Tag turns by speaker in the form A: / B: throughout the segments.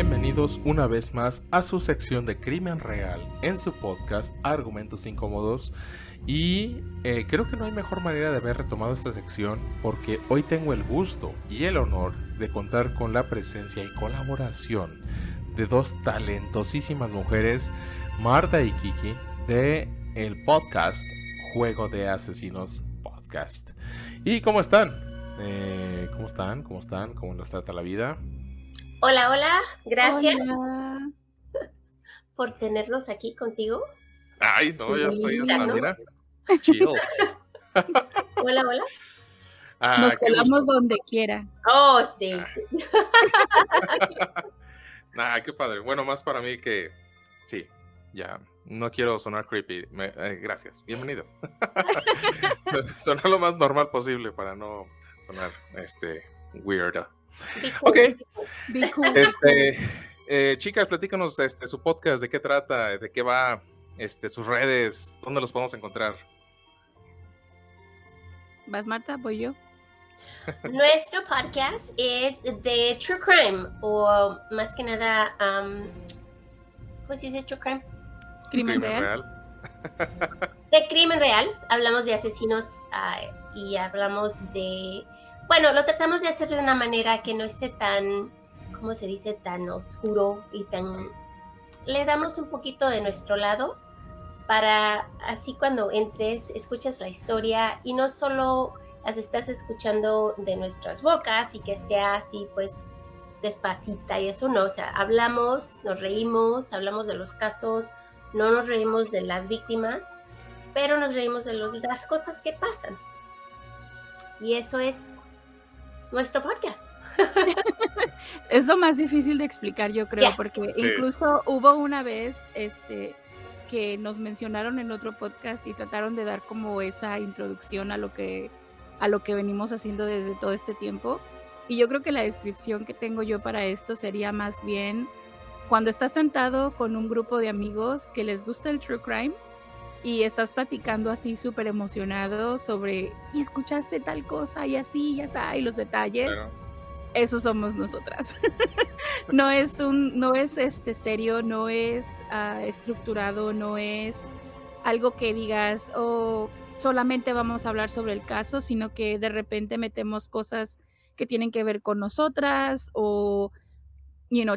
A: Bienvenidos una vez más a su sección de Crimen Real en su podcast Argumentos Incómodos. Y creo que no hay mejor manera de haber retomado esta sección porque hoy tengo el gusto y el honor de contar con la presencia y colaboración de dos talentosísimas mujeres, Marta y Kiki, de el podcast Juego de Asesinos Podcast. ¿Y cómo están? ¿Cómo están? ¿Cómo están? ¿Cómo nos trata la vida?
B: Hola, hola, gracias
C: Hola.
B: por tenernos aquí contigo.
A: Ay, no, ya estoy hasta,
B: ¿no?
A: mira, chill.
B: Hola, hola.
C: Nos
A: qué
C: colamos
A: gusto.
C: donde quiera.
B: Oh, sí.
A: Qué padre. Bueno, más para mí que sí, ya, no quiero sonar creepy. Gracias, bienvenidos. Sonar lo más normal posible para no sonar weird.
B: Be cool.
A: Ok.
C: Be cool.
A: Chicas, platícanos su podcast, de qué trata, de qué va, sus redes, dónde los podemos encontrar.
C: ¿Vas, Marta? ¿Voy yo?
B: Nuestro podcast es de True Crime, o más que nada, ¿cómo se dice True Crime?
C: Crimen real.
B: De crimen real. Hablamos de asesinos y hablamos de... Bueno, lo tratamos de hacer de una manera que no esté tan, ¿cómo se dice? Tan oscuro y tan... Le damos un poquito de nuestro lado para así cuando entres, escuchas la historia y no solo las estás escuchando de nuestras bocas y que sea así pues despacita y eso no, o sea, hablamos, nos reímos, hablamos de los casos, no nos reímos de las víctimas, pero nos reímos de las cosas que pasan. Y eso es nuestro podcast.
C: Es lo más difícil de explicar, yo creo, porque
A: Sí.
C: incluso hubo una vez que nos mencionaron en otro podcast y trataron de dar como esa introducción a lo que venimos haciendo desde todo este tiempo. Y yo creo que la descripción que tengo yo para esto sería más bien cuando estás sentado con un grupo de amigos que les gusta el true crime y estás platicando así súper emocionado sobre y escuchaste tal cosa y así, ya sabes, y los detalles.
A: Claro.
C: Eso somos nosotras. No es serio, no es estructurado, no es algo que digas, solamente vamos a hablar sobre el caso, sino que de repente metemos cosas que tienen que ver con nosotras o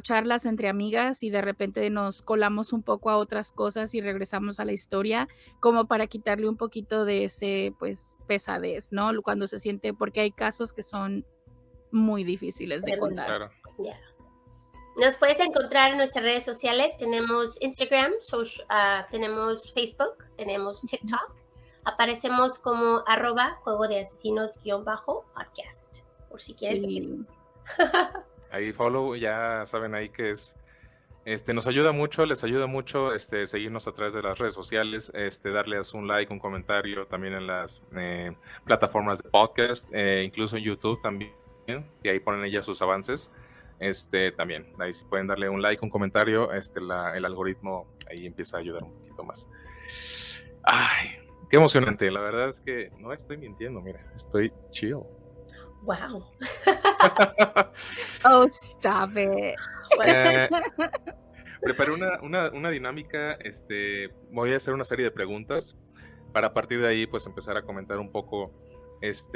C: charlas entre amigas y de repente nos colamos un poco a otras cosas y regresamos a la historia como para quitarle un poquito de ese pues pesadez, ¿no? Cuando se siente, porque hay casos que son muy difíciles de contar.
A: Claro.
B: Yeah. Nos puedes encontrar en nuestras redes sociales. Tenemos Instagram, tenemos Facebook, tenemos TikTok. Aparecemos como @juego de asesinos_podcast. Por si quieres.
C: Sí.
A: Ahí follow, ya saben ahí que es, nos ayuda mucho, les ayuda mucho, seguirnos a través de las redes sociales, darles un like, un comentario, también en las plataformas de podcast, incluso en YouTube también, y ahí ponen ellas sus avances, también, ahí si pueden darle un like, un comentario, el algoritmo ahí empieza a ayudar un poquito más. Ay, qué emocionante, la verdad es que no estoy mintiendo, mira, estoy chill.
B: Wow.
C: Oh, stop it.
A: Preparé una dinámica, voy a hacer una serie de preguntas para a partir de ahí pues empezar a comentar un poco, pues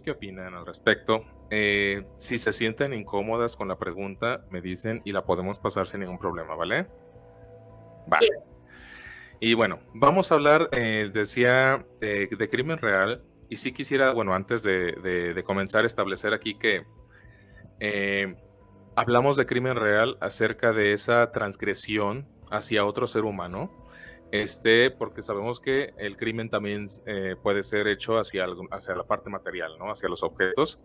A: qué opinan al respecto. Si se sienten incómodas con la pregunta, me dicen y la podemos pasar sin ningún problema, ¿vale? Vale.
B: Sí.
A: Y bueno, vamos a hablar, decía, de crimen real. Y sí quisiera, bueno, antes de comenzar, establecer aquí que hablamos de crimen real acerca de esa transgresión hacia otro ser humano, porque sabemos que el crimen también puede ser hecho hacia la parte material, ¿no? Hacia los objetos,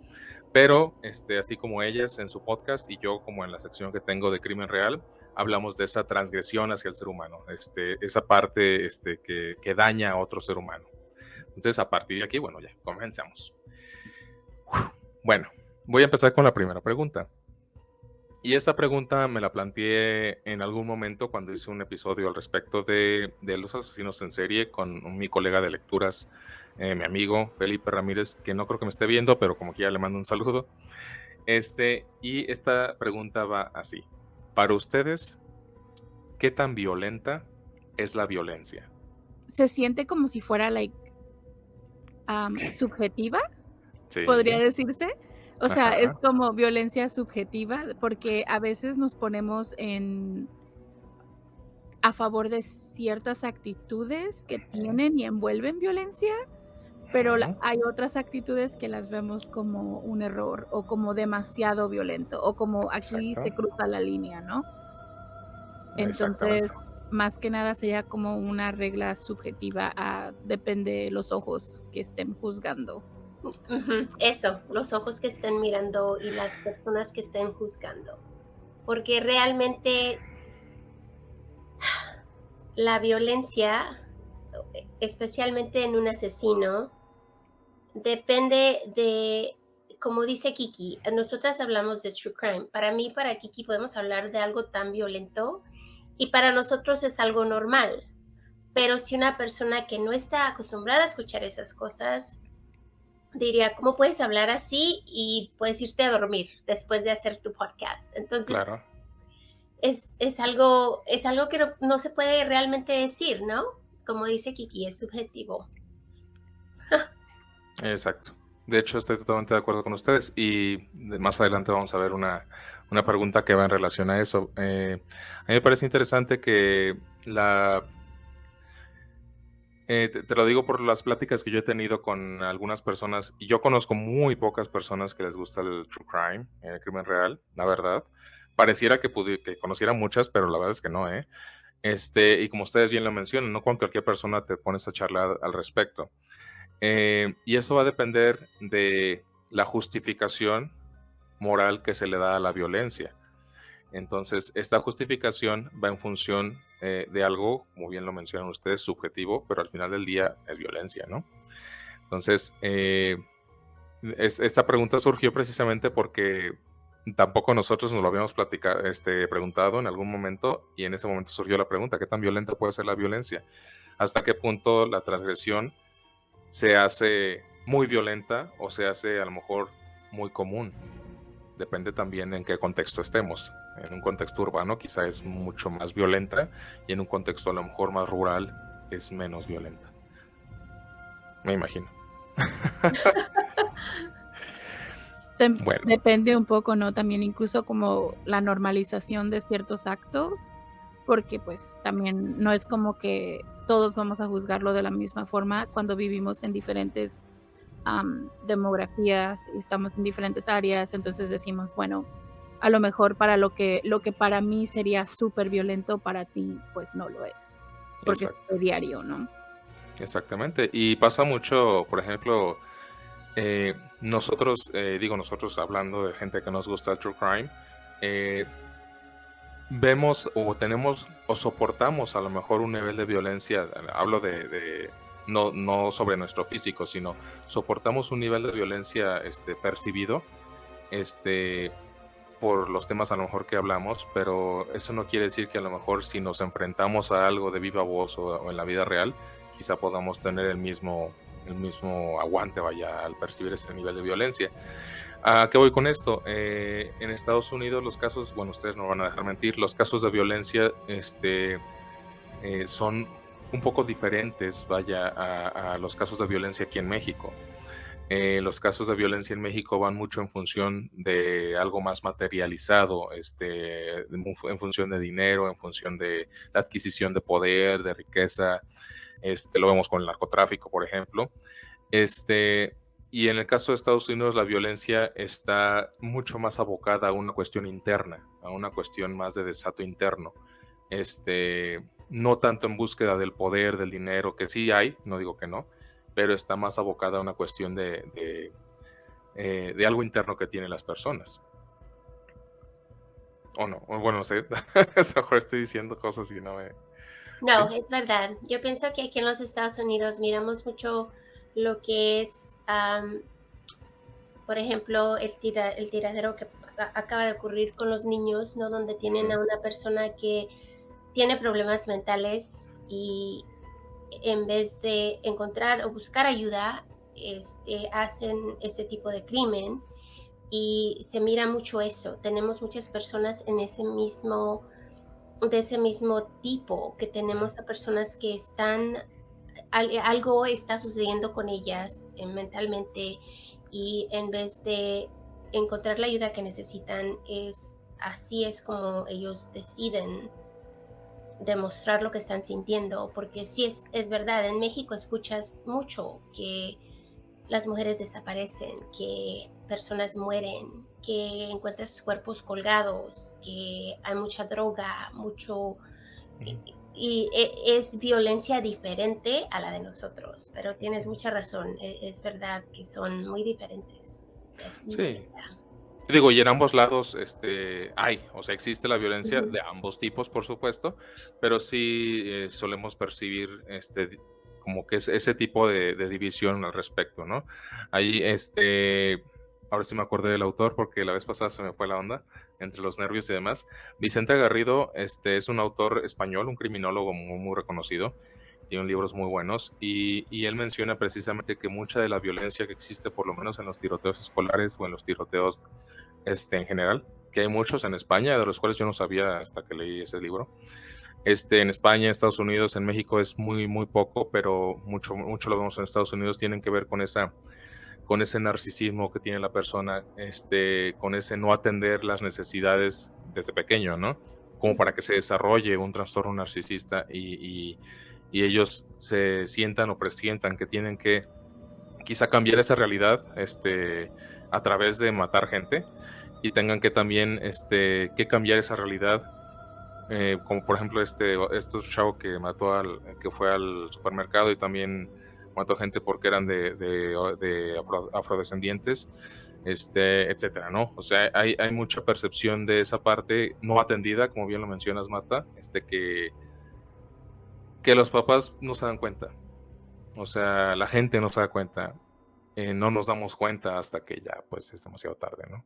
A: pero así como ellas en su podcast y yo como en la sección que tengo de crimen real, hablamos de esa transgresión hacia el ser humano, esa parte que daña a otro ser humano. Entonces, a partir de aquí, bueno, ya, comencemos. Bueno, voy a empezar con la primera pregunta. Y esta pregunta me la planteé en algún momento cuando hice un episodio al respecto de los asesinos en serie con mi colega de lecturas, mi amigo Felipe Ramírez, que no creo que me esté viendo, pero como que ya le mando un saludo. Y esta pregunta va así. Para ustedes, ¿qué tan violenta es la violencia?
C: Se siente como si fuera, subjetiva, podría
A: Sí,
C: decirse. O sea, es
A: ajá,
C: como violencia subjetiva, porque a veces nos ponemos a favor de ciertas actitudes que tienen y envuelven violencia, pero
A: ujú,
C: hay otras actitudes que las vemos como un error o como demasiado violento o como aquí
A: exacto,
C: se cruza la línea, ¿no?
A: exactamente.
C: Entonces, más que nada sería como una regla subjetiva, depende de los ojos que estén juzgando.
B: Ujú, eso, los ojos que estén mirando y las personas que estén juzgando. Porque realmente la violencia, especialmente en un asesino, depende de, como dice Kiki, nosotras hablamos de true crime. Para mí, para Kiki, podemos hablar de algo tan violento y para nosotros es algo normal. Pero si una persona que no está acostumbrada a escuchar esas cosas, diría, ¿cómo puedes hablar así y puedes irte a dormir después de hacer tu podcast? Entonces,
A: Claro,
B: es algo que no se puede realmente decir, ¿no? Como dice Kiki, es subjetivo.
A: exacto. De hecho, estoy totalmente de acuerdo con ustedes y más adelante vamos a ver una pregunta que va en relación a eso. A mí me parece interesante que te lo digo por las pláticas que yo he tenido con algunas personas, y yo conozco muy pocas personas que les gusta el true crime, el crimen real, la verdad. Pareciera que conociera muchas, pero la verdad es que no, ¿eh? Y como ustedes bien lo mencionan, no con cualquier persona te pones a charlar al respecto. Y eso va a depender de la justificación moral que se le da a la violencia. Entonces, esta justificación va en función de algo, como bien lo mencionan ustedes, subjetivo, pero al final del día es violencia, ¿no? Entonces, esta pregunta surgió precisamente porque tampoco nosotros nos lo habíamos preguntado en algún momento y en ese momento surgió la pregunta, ¿qué tan violenta puede ser la violencia? ¿Hasta qué punto la transgresión se hace muy violenta o se hace a lo mejor muy común? Depende también en qué contexto estemos. En un contexto urbano quizá es mucho más violenta y en un contexto a lo mejor más rural es menos violenta. Me imagino. Bueno,
C: Depende un poco, ¿no? También incluso como la normalización de ciertos actos, porque pues también no es como que todos vamos a juzgarlo de la misma forma cuando vivimos en diferentes demografías y estamos en diferentes áreas, entonces decimos, bueno, a lo mejor para lo que para mí sería súper violento, para ti pues no lo es, porque es
A: exacto,
C: de diario, ¿no?
A: exactamente. Y pasa mucho, por ejemplo, nosotros, digo nosotros hablando de gente que nos gusta el true crime, eh, vemos o tenemos o soportamos a lo mejor un nivel de violencia, hablo no sobre nuestro físico, sino soportamos un nivel de violencia percibido, este, por los temas a lo mejor que hablamos, pero eso no quiere decir que a lo mejor si nos enfrentamos a algo de viva voz o en la vida real, quizá podamos tener el mismo aguante, vaya, al percibir ese nivel de violencia. ¿A qué voy con esto? En Estados Unidos los casos, bueno, ustedes no van a dejar mentir, los casos de violencia son un poco diferentes, vaya, a los casos de violencia aquí en México. Los casos de violencia en México van mucho en función de algo más materializado, en función de dinero, en función de la adquisición de poder, de riqueza. Lo vemos con el narcotráfico, por ejemplo. Este, y en el caso de Estados Unidos, la violencia está mucho más abocada a una cuestión interna, a una cuestión más de desato interno. No tanto en búsqueda del poder, del dinero, que sí hay, no digo que no, pero está más abocada a una cuestión de algo interno que tienen las personas. O no, o bueno, no sé, a lo mejor estoy diciendo cosas y no me...
B: No,
A: ¿Sí?
B: es verdad. Yo pienso que aquí en los Estados Unidos miramos mucho lo que es, por ejemplo, el tiradero que acaba de ocurrir con los niños, ¿no? Donde tienen a una persona que tiene problemas mentales y en vez de encontrar o buscar ayuda, hacen este tipo de crimen. y se mira mucho eso. Tenemos muchas personas en de ese mismo tipo, que tenemos a personas que están, algo está sucediendo con ellas mentalmente, y en vez de encontrar la ayuda que necesitan, así es como ellos deciden demostrar lo que están sintiendo, porque sí es verdad, en México escuchas mucho que las mujeres desaparecen, que personas mueren, que encuentras cuerpos colgados, que hay mucha droga, y es violencia diferente a la de nosotros, pero tienes mucha razón, es verdad que son muy diferentes.
A: Sí. Digo, y en ambos lados o sea, existe la violencia
B: Ujú.
A: de ambos tipos, por supuesto, pero sí solemos percibir como que es ese tipo de división al respecto, ¿no? Ahí, ahora sí me acordé del autor porque la vez pasada se me fue la onda entre los nervios y demás. Vicente Garrido es un autor español, un criminólogo muy, muy reconocido, tiene libros muy buenos y él menciona precisamente que mucha de la violencia que existe, por lo menos en los tiroteos escolares o en los tiroteos en general, que hay muchos en España, de los cuales yo no sabía hasta que leí ese libro. En España, Estados Unidos, en México es muy, muy poco, pero mucho, mucho lo vemos en Estados Unidos, tienen que ver con ese narcisismo que tiene la persona, con ese no atender las necesidades desde pequeño, ¿no? Como para que se desarrolle un trastorno narcisista y ellos se sientan o presientan que tienen que quizá cambiar esa realidad a través de matar gente y tengan que también que cambiar esa realidad, como por ejemplo este chavo que que fue al supermercado y también mató gente porque eran de afrodescendientes, etcétera, ¿no? O sea, hay mucha percepción de esa parte no atendida, como bien lo mencionas, Marta, que los papás no se dan cuenta. O sea, la gente no se da cuenta. No nos damos cuenta hasta que ya pues es demasiado tarde, ¿no?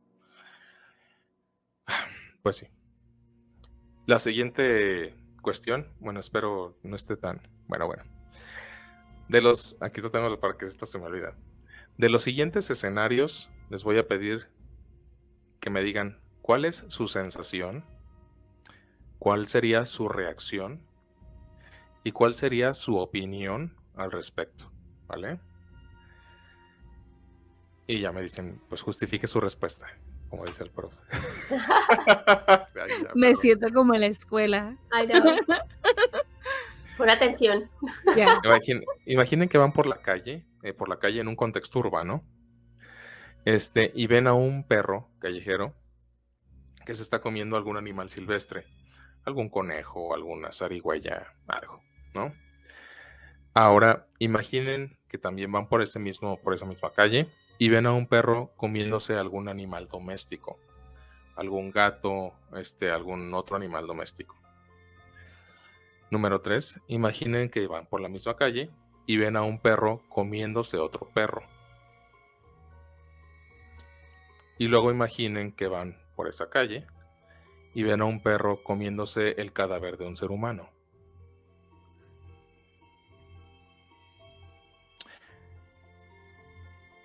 A: Pues sí. La siguiente cuestión, bueno, espero no esté tan... Bueno. Aquí lo tengo para que esta se me olvida. De los siguientes escenarios, les voy a pedir que me digan cuál es su sensación, cuál sería su reacción y cuál sería su opinión al respecto, ¿vale? Y ya me dicen, pues justifique su respuesta, como dice el profe.
C: Me siento como en la escuela.
B: I know. Por atención.
C: Ya.
A: Imaginen que van por la calle en un contexto urbano, y ven a un perro callejero que se está comiendo algún animal silvestre, algún conejo, alguna zarigüeya, algo, ¿no? Ahora, imaginen que también van por esa misma calle y ven a un perro comiéndose algún animal doméstico, algún gato, algún otro animal doméstico. Número 3, imaginen que van por la misma calle y ven a un perro comiéndose otro perro. Y luego imaginen que van por esa calle y ven a un perro comiéndose el cadáver de un ser humano.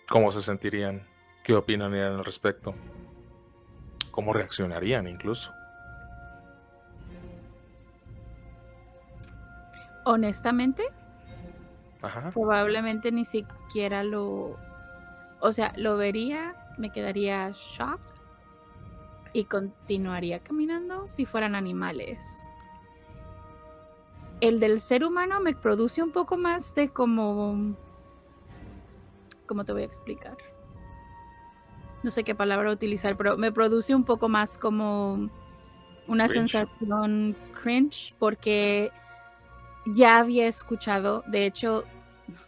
A: ¿Cómo se sentirían? ¿Qué opinarían al respecto? ¿Cómo reaccionarían incluso?
C: Honestamente,
A: Ajá.
C: probablemente ni siquiera lo vería, me quedaría shock y continuaría caminando si fueran animales. El del ser humano me produce un poco más de ¿cómo te voy a explicar? No sé qué palabra utilizar, pero me produce un poco más como una
A: Cringe.
C: sensación cringe, porque ya había escuchado, de hecho,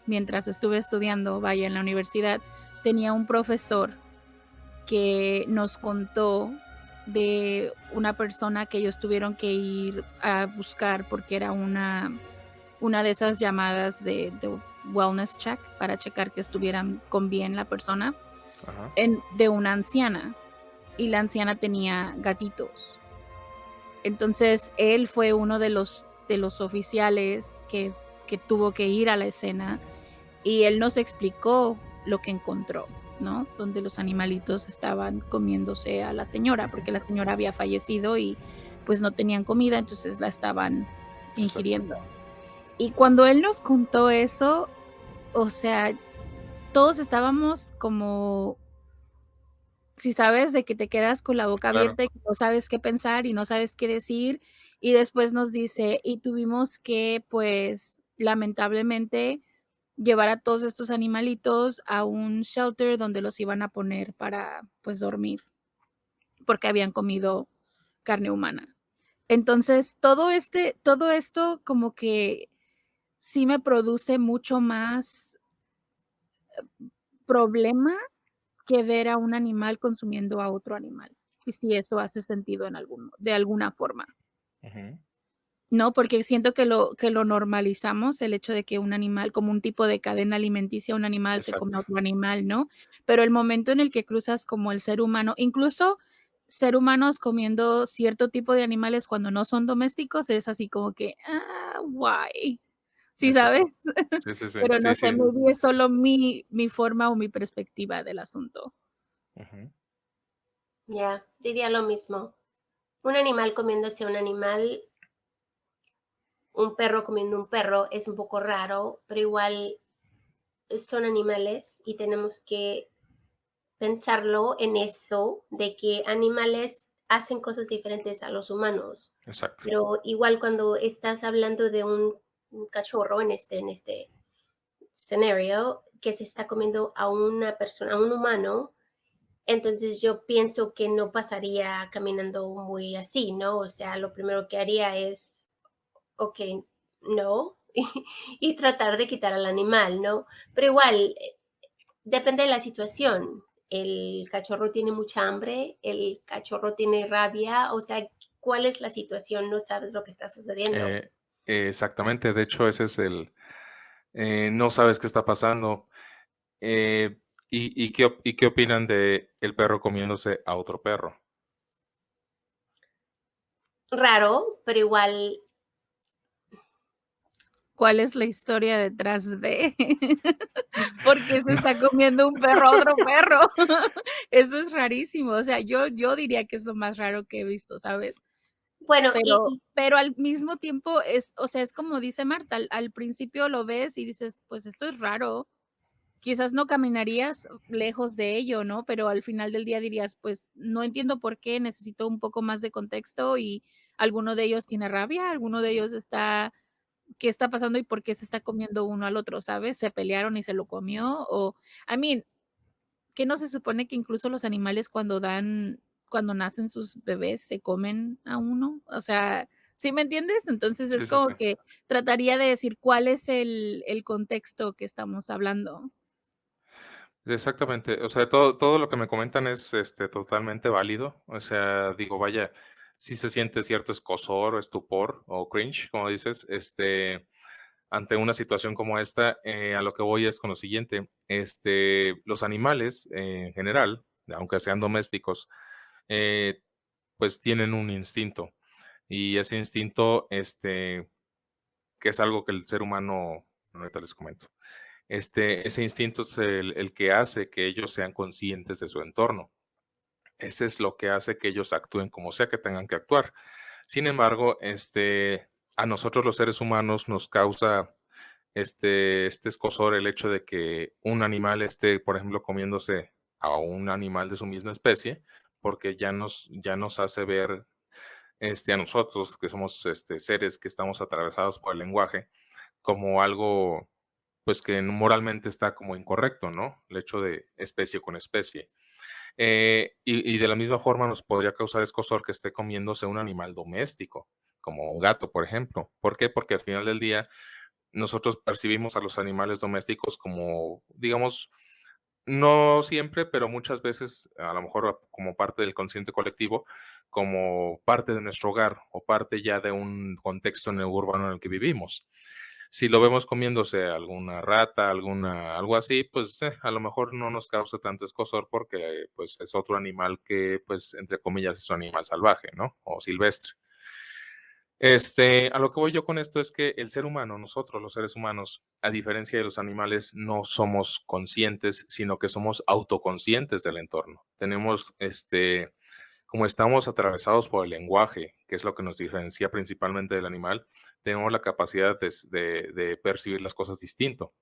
C: mientras estuve estudiando, en la universidad, tenía un profesor que nos contó de una persona que ellos tuvieron que ir a buscar porque era una de esas llamadas de wellness check para checar que estuvieran con bien la persona,
A: Ajá.
C: de una anciana, y la anciana tenía gatitos. Entonces él fue uno de los oficiales que tuvo que ir a la escena y él nos explicó lo que encontró. ¿no? Donde los animalitos estaban comiéndose a la señora, porque la señora había fallecido y pues no tenían comida, entonces la estaban
A: Exacto.
C: ingiriendo. Y cuando él nos contó eso, o sea, todos estábamos como, si sabes, de que te quedas con la boca
A: Claro.
C: abierta y no sabes qué pensar y no sabes qué decir. Y después nos dice, y tuvimos que, pues, lamentablemente, llevar a todos estos animalitos a un shelter donde los iban a poner para, pues, dormir, porque habían comido carne humana. Entonces, todo esto como que sí me produce mucho más problema que ver a un animal consumiendo a otro animal, y si eso hace sentido en algún de alguna forma,
A: Ujú.
C: ¿no? Porque siento que lo normalizamos, el hecho de que un animal, como un tipo de cadena alimenticia, un animal se come
A: Exacto.
C: a otro animal, ¿no? Pero el momento en el que cruzas como el ser humano, incluso ser humanos comiendo cierto tipo de animales cuando no son domésticos, es así como que, why, ¿sí sabes?
A: Exacto. Sí, sí, sí.
C: Pero no
A: Sí,
C: sé,
A: sí.
C: maybe es solo mi forma o mi perspectiva del asunto.
A: Ujú.
B: Ya, diría lo mismo. Un animal comiéndose a un animal, un perro comiendo un perro es un poco raro, pero igual son animales y tenemos que pensarlo en eso, de que animales hacen cosas diferentes a los humanos.
A: Exacto.
B: Pero igual cuando estás hablando de un cachorro en este escenario que se está comiendo a una persona, a un humano, entonces yo pienso que no pasaría caminando muy así, ¿no? O sea, lo primero que haría es, ok, no, y tratar de quitar al animal, ¿no? Pero igual, depende de la situación. El cachorro tiene mucha hambre, el cachorro tiene rabia, o sea, ¿cuál es la situación? No sabes lo que está sucediendo.
A: Eh, Exactamente. De hecho, ese es no sabes qué está pasando. Eh, y qué opinan de el perro comiéndose a otro perro?
B: Raro, pero igual,
C: ¿Cuál es la historia detrás de? ¿Por qué se
A: No.
C: está comiendo un perro a otro perro? Eso es rarísimo, o sea, yo diría que es lo más raro que he visto, ¿sabes?
B: bueno,
C: Pero al mismo tiempo es, o sea, es como dice Marta, al principio lo ves y dices: "Pues eso es raro". Quizás no caminarías lejos de ello, ¿no? Pero al final del día dirías: "Pues no entiendo por qué, necesito un poco más de contexto y alguno de ellos tiene rabia, alguno de ellos está ¿qué está pasando y por qué se está comiendo uno al otro?", ¿sabes? ¿Se pelearon y se lo comió? O, I mean, ¿qué no se supone que incluso los animales cuando nacen sus bebés se comen a uno? O sea, ¿sí me entiendes? Entonces es
A: Sí, sí,
C: como
A: sí.
C: que trataría de decir cuál es el contexto que estamos hablando.
A: Exactamente. O sea, todo lo que me comentan es, totalmente válido. O sea, digo, vaya, sí se siente cierto escozor, o estupor, o cringe, como dices, ante una situación como esta. A lo que voy es con lo siguiente, los animales, en general, aunque sean domésticos, eh, pues tienen un instinto, y ese instinto, que es algo que el ser humano, ahorita les comento. Ese instinto es el que hace que ellos sean conscientes de su entorno. Ese es lo que hace que ellos actúen como sea que tengan que actuar. Sin embargo, a nosotros los seres humanos nos causa este escozor el hecho de que un animal esté, por ejemplo, comiéndose a un animal de su misma especie, porque ya nos hace ver, a nosotros que somos, seres que estamos atravesados por el lenguaje, como algo, pues, que moralmente está como incorrecto, ¿no? El hecho de especie con especie. Y de la misma forma nos podría causar escozor que esté comiéndose un animal doméstico, como un gato, por ejemplo. ¿Por qué? Porque al final del día nosotros percibimos a los animales domésticos como, digamos, no siempre, pero muchas veces, a lo mejor como parte del consciente colectivo, como parte de nuestro hogar o parte ya de un contexto urbano en el que vivimos. Si lo vemos comiéndose alguna rata, algo así, pues a lo mejor no nos causa tanto escozor porque pues es otro animal que, pues, entre comillas, es un animal salvaje, ¿no? O silvestre. A lo que voy yo con esto es que el ser humano, nosotros los seres humanos, a diferencia de los animales, no somos conscientes, sino que somos autoconscientes del entorno. Tenemos, como estamos atravesados por el lenguaje, que es lo que nos diferencia principalmente del animal, tenemos la capacidad de percibir las cosas distinto.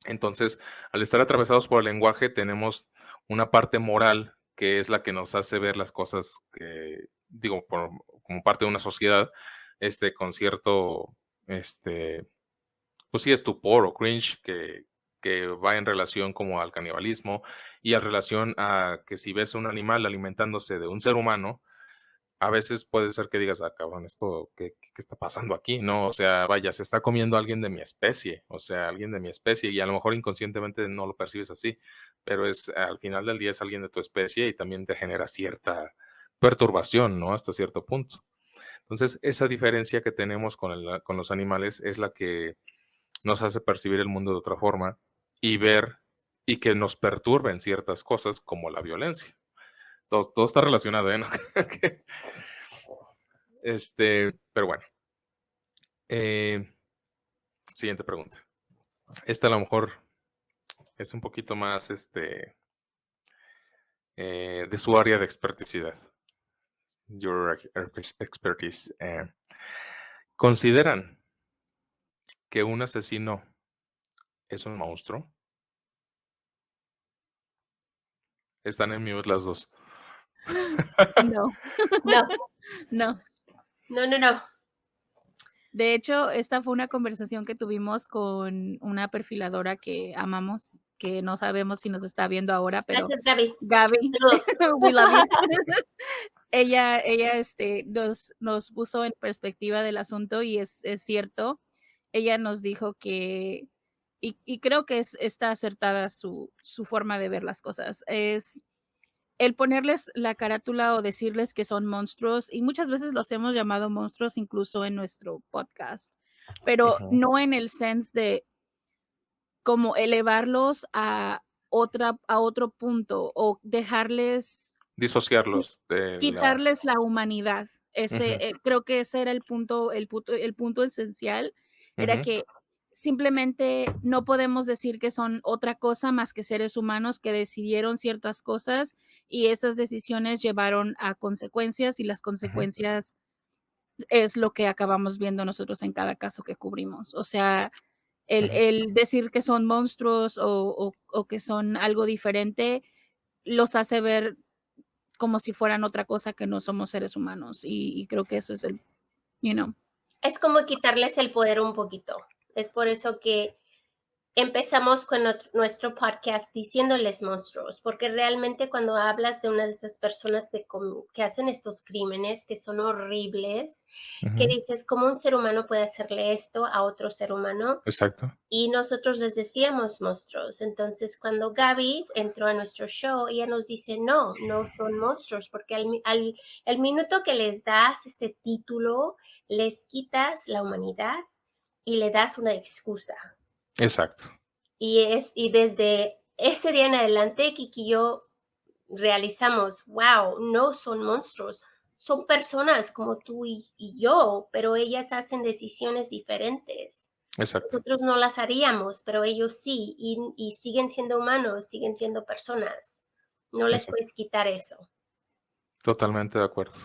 A: Entonces, al estar atravesados por el lenguaje, tenemos una parte moral que es la que nos hace ver las cosas que, digo, como parte de una sociedad, con cierto, pues sí, estupor o cringe que va en relación como al canibalismo y en relación a que si ves a un animal alimentándose de un ser humano, a veces puede ser que digas, ah, cabrón, esto, ¿qué está pasando aquí? No, o sea, vaya, se está comiendo a alguien de mi especie, o sea, alguien de mi especie, y a lo mejor inconscientemente no lo percibes así, pero al final del día es alguien de tu especie y también te genera cierta perturbación, ¿no? Hasta cierto punto. Entonces, esa diferencia que tenemos con los animales es la que nos hace percibir el mundo de otra forma y ver y que nos perturben ciertas cosas como la violencia. Todo está relacionado, ¿eh? ¿No? Pero bueno. Siguiente pregunta. Esta a lo mejor es un poquito más de su área de experticidad. Your expertise. ¿Consideran que un asesino es un monstruo? Están en mute las dos.
C: No,
B: No,
C: no.
B: no, no, no.
C: De hecho, esta fue una conversación que tuvimos con una perfiladora que amamos, que no sabemos si nos está viendo ahora, pero
B: Gracias, Gaby.
C: Gaby,
B: Saludos.
C: we love you. Ella nos puso en perspectiva del asunto y es cierto. Ella nos dijo que, y creo que está acertada su forma de ver las cosas, es el ponerles la carátula o decirles que son monstruos, y muchas veces los hemos llamado monstruos incluso en nuestro podcast, pero
A: Ujú.
C: no en el sense de como elevarlos a otro punto o dejarles
A: Disociarlos de la...
C: quitarles la humanidad.
A: Ujú,
C: Creo que ese era el punto esencial, era
A: ujú,
C: que simplemente no podemos decir que son otra cosa más que seres humanos que decidieron ciertas cosas y esas decisiones llevaron a consecuencias y las
A: ujú,
C: consecuencias es lo que acabamos viendo nosotros en cada caso que cubrimos. O sea,
A: ujú.
C: el decir que son monstruos o que son algo diferente los hace ver como si fueran otra cosa que no somos seres humanos. Y creo que eso es el, you know.
B: Es como quitarles el poder un poquito. Es por eso que empezamos con nuestro podcast diciéndoles monstruos, porque realmente cuando hablas de una de esas personas que hacen estos crímenes, que son horribles, que
A: Ujú.
B: dices, ¿cómo un ser humano puede hacerle esto a otro ser humano?
A: Exacto.
B: Y nosotros les decíamos monstruos. Entonces, cuando Gaby entró a nuestro show, ella nos dice, no, no son monstruos, porque al minuto que les das este título, les quitas la humanidad y le das una excusa.
A: Exacto.
B: Y desde ese día en adelante, Kiki y yo realizamos, wow, no son monstruos, son personas como tú y yo, pero ellas hacen decisiones diferentes.
A: Exacto.
B: Nosotros no las haríamos, pero ellos sí, y siguen siendo humanos, siguen siendo personas. No les
A: Exacto.
B: puedes quitar eso.
A: Totalmente de acuerdo.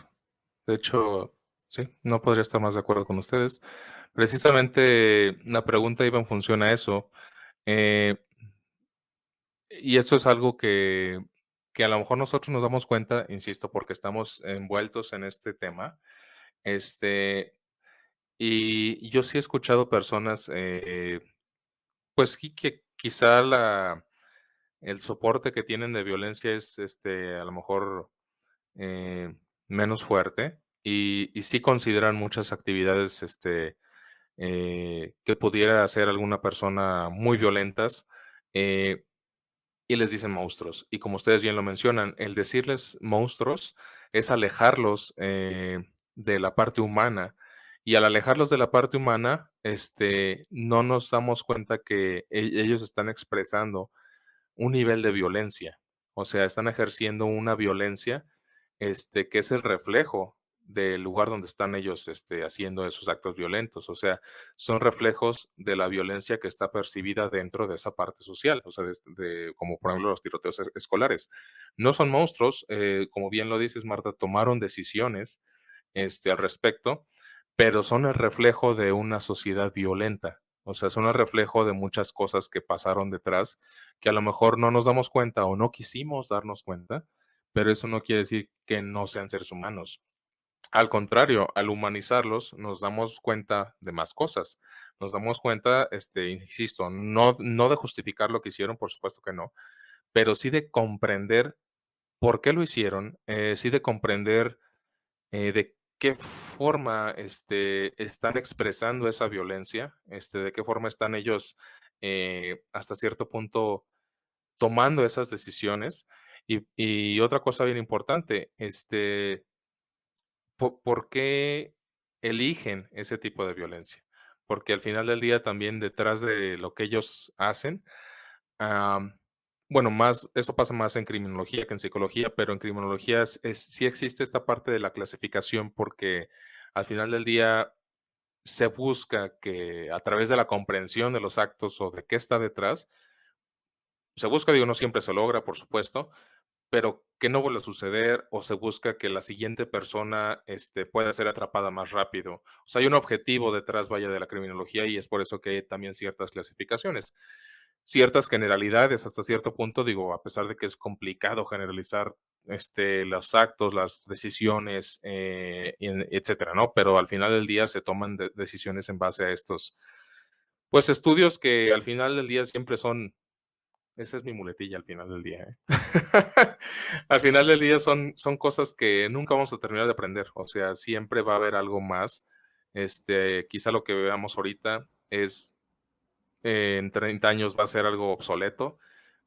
A: De hecho, sí, no podría estar más de acuerdo con ustedes. Precisamente la pregunta iba en función a eso. eh, y esto es algo que a lo mejor nosotros nos damos cuenta, insisto, porque estamos envueltos en este tema. Este, y yo sí he escuchado personas, pues sí que quizá el soporte que tienen de violencia es a lo mejor eh, menos fuerte y sí consideran muchas actividades que pudiera hacer alguna persona muy violentas eh, y les dicen monstruos. Y como ustedes bien lo mencionan, el decirles monstruos es alejarlos de la parte humana. Y al alejarlos de la parte humana, no nos damos cuenta que ellos están expresando un nivel de violencia. O sea, están ejerciendo una violencia que es el reflejo del lugar donde están ellos haciendo esos actos violentos. O sea, son reflejos de la violencia que está percibida dentro de esa parte social, o sea, como por ejemplo los tiroteos escolares. No son monstruos, como bien lo dices, Marta, tomaron decisiones al respecto, pero son el reflejo de una sociedad violenta. O sea, son el reflejo de muchas cosas que pasaron detrás, que a lo mejor no nos damos cuenta o no quisimos darnos cuenta, pero eso no quiere decir que no sean seres humanos. Al contrario, al humanizarlos, nos damos cuenta de más cosas. Nos damos cuenta, insisto, no de justificar lo que hicieron, por supuesto que no, pero sí de comprender por qué lo hicieron, sí de comprender de qué forma están expresando esa violencia, de qué forma están ellos hasta cierto punto tomando esas decisiones. Y otra cosa bien importante, ¿por qué eligen ese tipo de violencia? Porque al final del día también detrás de lo que ellos hacen, am, bueno, eso pasa más en criminología que en psicología, pero en criminología sí existe esta parte de la clasificación porque al final del día se busca que a través de la comprensión de los actos o de qué está detrás, se busca, digo, no siempre se logra, por supuesto, pero que no vuelva a suceder o se busca que la siguiente persona, pueda ser atrapada más rápido. O sea, hay un objetivo detrás, vaya, de la criminología y es por eso que hay también ciertas clasificaciones, ciertas generalidades hasta cierto punto, digo, a pesar de que es complicado generalizar, los actos, las decisiones, etcétera, ¿no? Pero al final del día se toman decisiones en base a estos, pues, estudios que al final del día siempre son esa es mi muletilla al final del día, ¿eh? Al final del día son cosas que nunca vamos a terminar de aprender, o sea, siempre va a haber algo más. Quizá lo que veamos ahorita es, en 30 años va a ser algo obsoleto,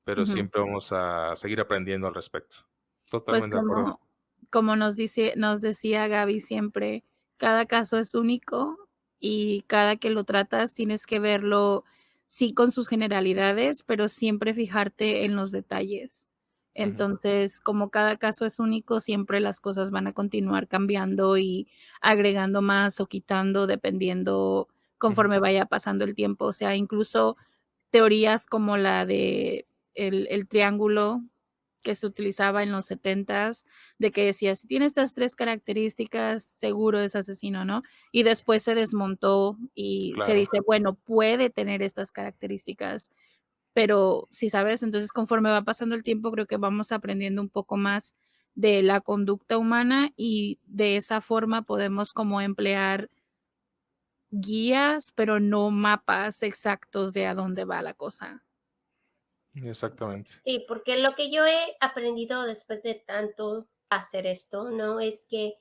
A: pero
C: Ujú.
A: siempre vamos a seguir aprendiendo al respecto.
C: Pues
A: Totalmente de acuerdo.
C: como nos decía Gaby siempre, cada caso es único y cada que lo tratas tienes que verlo, sí, con sus generalidades, pero siempre fijarte en los detalles.
A: Ujú,
C: Entonces, como cada caso es único, siempre las cosas van a continuar cambiando y agregando más o quitando dependiendo
A: ujú.
C: conforme vaya pasando el tiempo. O sea, incluso teorías como la de el triángulo que se utilizaba en los setentas, de que decía: "Si tiene estas 3 características, seguro es asesino", ¿no? Y después se desmontó y se
A: Claro.
C: dice: "Bueno, puede tener estas características", pero, ¿sí sabes? Entonces, conforme va pasando el tiempo, creo que vamos aprendiendo un poco más de la conducta humana y de esa forma podemos como emplear guías, pero no mapas exactos de a dónde va la cosa.
A: Exactamente.
B: Sí, porque lo que yo he aprendido después de tanto hacer esto, ¿no? Es que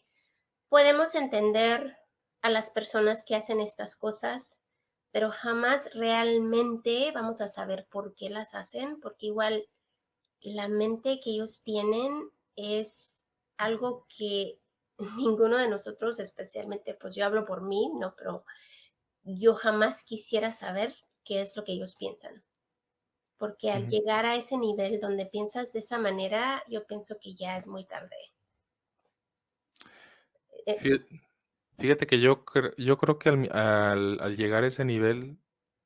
B: podemos entender a las personas que hacen estas cosas, pero jamás realmente vamos a saber por qué las hacen, porque igual la mente que ellos tienen es algo que ninguno de nosotros, especialmente, pues yo hablo por mí, no, pero yo jamás quisiera saber qué es lo que ellos piensan, porque al
A: Ujú.
B: llegar a ese nivel donde piensas de esa manera, yo pienso que ya es muy tarde. Eh,
A: Fíjate fíjate que yo creo que al llegar a ese nivel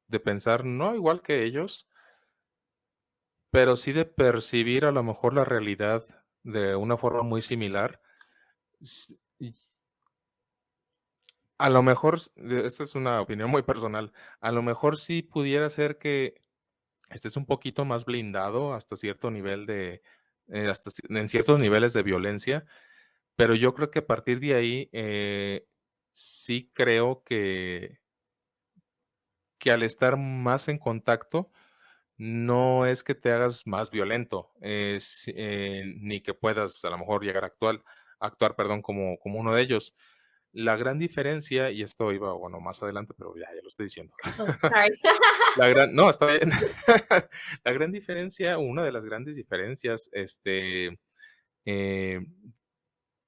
A: de pensar, no igual que ellos, pero sí de percibir a lo mejor la realidad de una forma muy similar. Y a lo mejor, esta es una opinión muy personal, a lo mejor sí pudiera ser que estés un poquito más blindado hasta cierto nivel en ciertos niveles de violencia, pero yo creo que a partir de ahí, sí creo que al estar más en contacto, no es que te hagas más violento, ni que puedas a lo mejor llegar a actuar, perdón, como uno de ellos. La gran diferencia, y esto iba, bueno, más adelante, pero ya lo estoy diciendo.
B: oh, sorry.
A: No, está bien. La gran diferencia, una de las grandes diferencias, eh,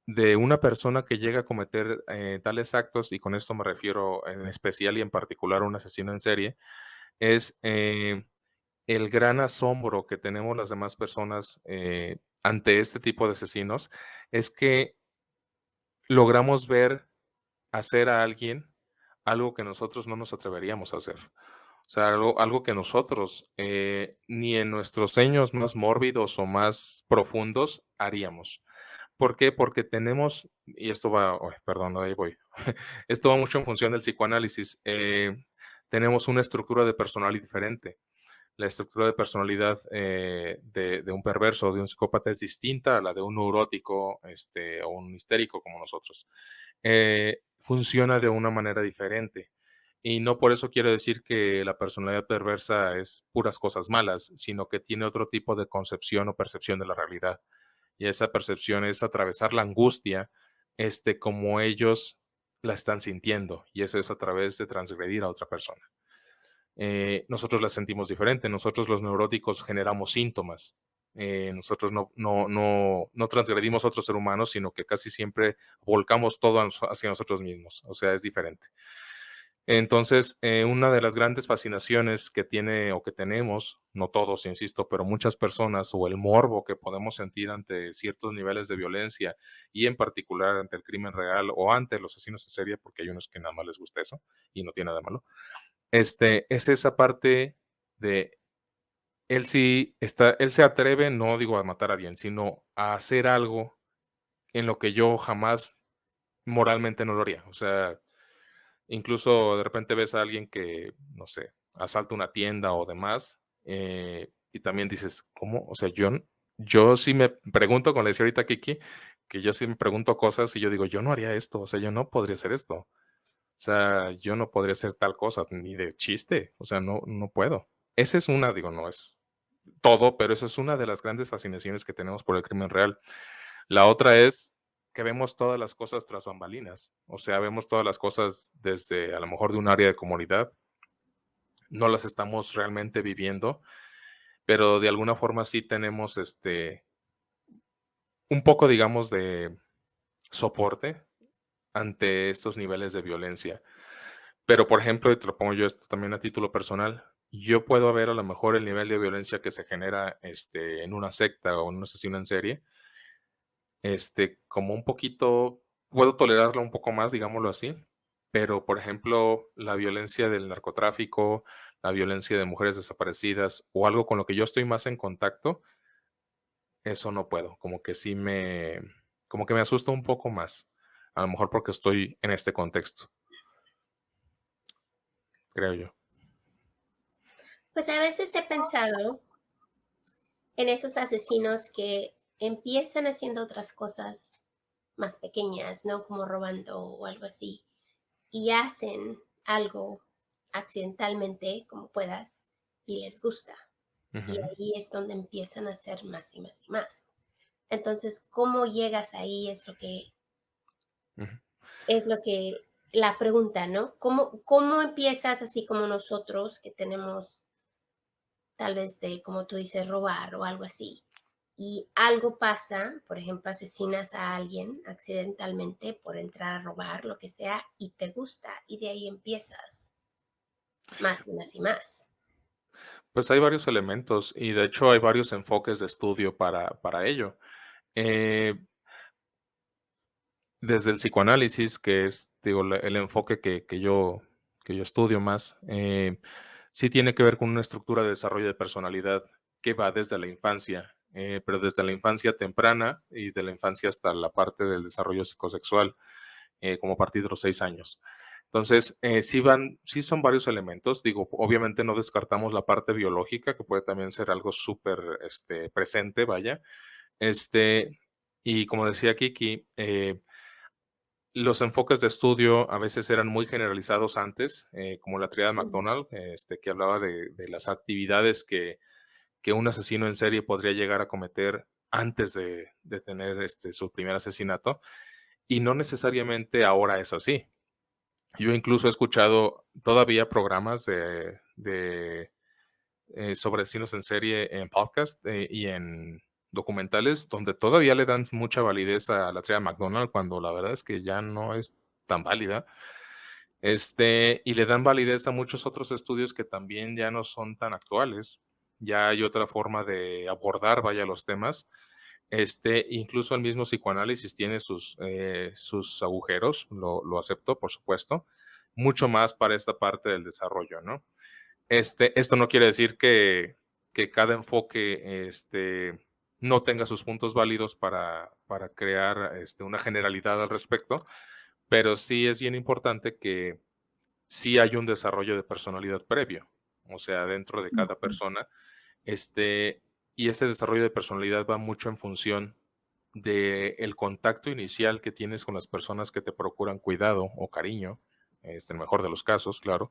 A: de una persona que llega a cometer, tales actos, y con esto me refiero en especial y en particular a un asesino en serie, es, el gran asombro que tenemos las demás personas, ante este tipo de asesinos, es que logramos ver hacer a alguien algo que nosotros no nos atreveríamos a hacer. O sea, algo que nosotros, ni en nuestros sueños más mórbidos o más profundos haríamos. ¿Por qué? Porque tenemos, y esto va, ay, perdón, ahí voy. Esto va mucho en función del psicoanálisis. Tenemos una estructura de personalidad diferente. La estructura de personalidad de un perverso o de un psicópata es distinta a la de un neurótico o un histérico como nosotros. Funciona de una manera diferente. Y no por eso quiero decir que la personalidad perversa es puras cosas malas, sino que tiene otro tipo de concepción o percepción de la realidad. Y esa percepción es atravesar la angustia, como ellos la están sintiendo. Y eso es a través de transgredir a otra persona. Nosotros la sentimos diferente. Nosotros los neuróticos generamos síntomas. Nosotros no transgredimos a otro ser humano, sino que casi siempre volcamos todo hacia nosotros mismos. O sea, es diferente. Entonces, una de las grandes fascinaciones que tiene o que tenemos, no todos, insisto, pero muchas personas, o el morbo que podemos sentir ante ciertos niveles de violencia y en particular ante el crimen real o ante los asesinos en serie, porque hay unos que nada más les gusta eso y no tiene nada de malo, es esa parte de él se atreve, no digo a matar a alguien, sino a hacer algo en lo que yo jamás moralmente no lo haría. O sea, incluso de repente ves a alguien que, no sé, asalta una tienda o demás, y también dices, ¿cómo? O sea, yo sí me pregunto, como le decía ahorita a Kiki, que yo sí me pregunto cosas y yo digo, yo no haría esto, o sea, yo no podría hacer esto. O sea, yo no podría hacer tal cosa, ni de chiste, o sea, no puedo. Esa es una, digo, no es todo, pero esa es una de las grandes fascinaciones que tenemos por el crimen real. La otra es que vemos todas las cosas tras bambalinas, o sea, vemos todas las cosas desde a lo mejor de un área de comunidad, no las estamos realmente viviendo, pero de alguna forma sí tenemos un poco, digamos, de soporte ante estos niveles de violencia. Pero, por ejemplo, y te lo pongo yo esto también a título personal, yo puedo ver a lo mejor el nivel de violencia que se genera en una secta o en un asesino en serie, como un poquito, puedo tolerarlo un poco más, digámoslo así, pero, por ejemplo, la violencia del narcotráfico, la violencia de mujeres desaparecidas o algo con lo que yo estoy más en contacto, eso no puedo, como que me asusta un poco más, a lo mejor porque estoy en este contexto, creo yo.
B: Pues a veces he pensado en esos asesinos que empiezan haciendo otras cosas más pequeñas, ¿no? Como robando o algo así, y hacen algo accidentalmente, como puedas, y les gusta. Y
A: Ujú,
B: ahí es donde empiezan a hacer más y más y más. Entonces, ¿cómo llegas ahí?
A: ujú.
B: Es lo que, la pregunta, ¿no? ¿Cómo empiezas así como nosotros que tenemos tal vez de, como tú dices, robar o algo así? Y algo pasa, por ejemplo, asesinas a alguien accidentalmente por entrar a robar, lo que sea, y te gusta, y de ahí empiezas más y más y más.
A: Pues hay varios elementos y de hecho hay varios enfoques de estudio para ello. Eh, Desde el psicoanálisis, que es, digo, el enfoque que yo estudio más, sí tiene que ver con una estructura de desarrollo de personalidad que va desde la infancia, pero desde la infancia temprana y de la infancia hasta la parte del desarrollo psicosexual, como a partir de los 6 años. Entonces, sí son varios elementos. Digo, obviamente no descartamos la parte biológica, que puede también ser algo súper presente, vaya. Este, y como decía Kiki, los enfoques de estudio a veces eran muy generalizados antes, como la tríada de
B: Ujú.
A: McDonald, que hablaba de las actividades que un asesino en serie podría llegar a cometer antes de tener su primer asesinato, y no necesariamente ahora es así. Yo incluso he escuchado todavía programas sobre asesinos en serie en podcast y en documentales donde todavía le dan mucha validez a la tría McDonald cuando la verdad es que ya no es tan válida. Y le dan validez a muchos otros estudios que también ya no son tan actuales. Ya hay otra forma de abordar, vaya, los temas. Incluso el mismo psicoanálisis tiene sus agujeros, lo acepto, por supuesto, mucho más para esta parte del desarrollo, ¿no? Esto no quiere decir que cada enfoque no tenga sus puntos válidos para crear una generalidad al respecto, pero sí es bien importante que sí hay un desarrollo de personalidad previo, o sea, dentro de cada
C: Ujú.
A: persona, y ese desarrollo de personalidad va mucho en función del contacto inicial que tienes con las personas que te procuran cuidado o cariño, en el mejor de los casos, claro,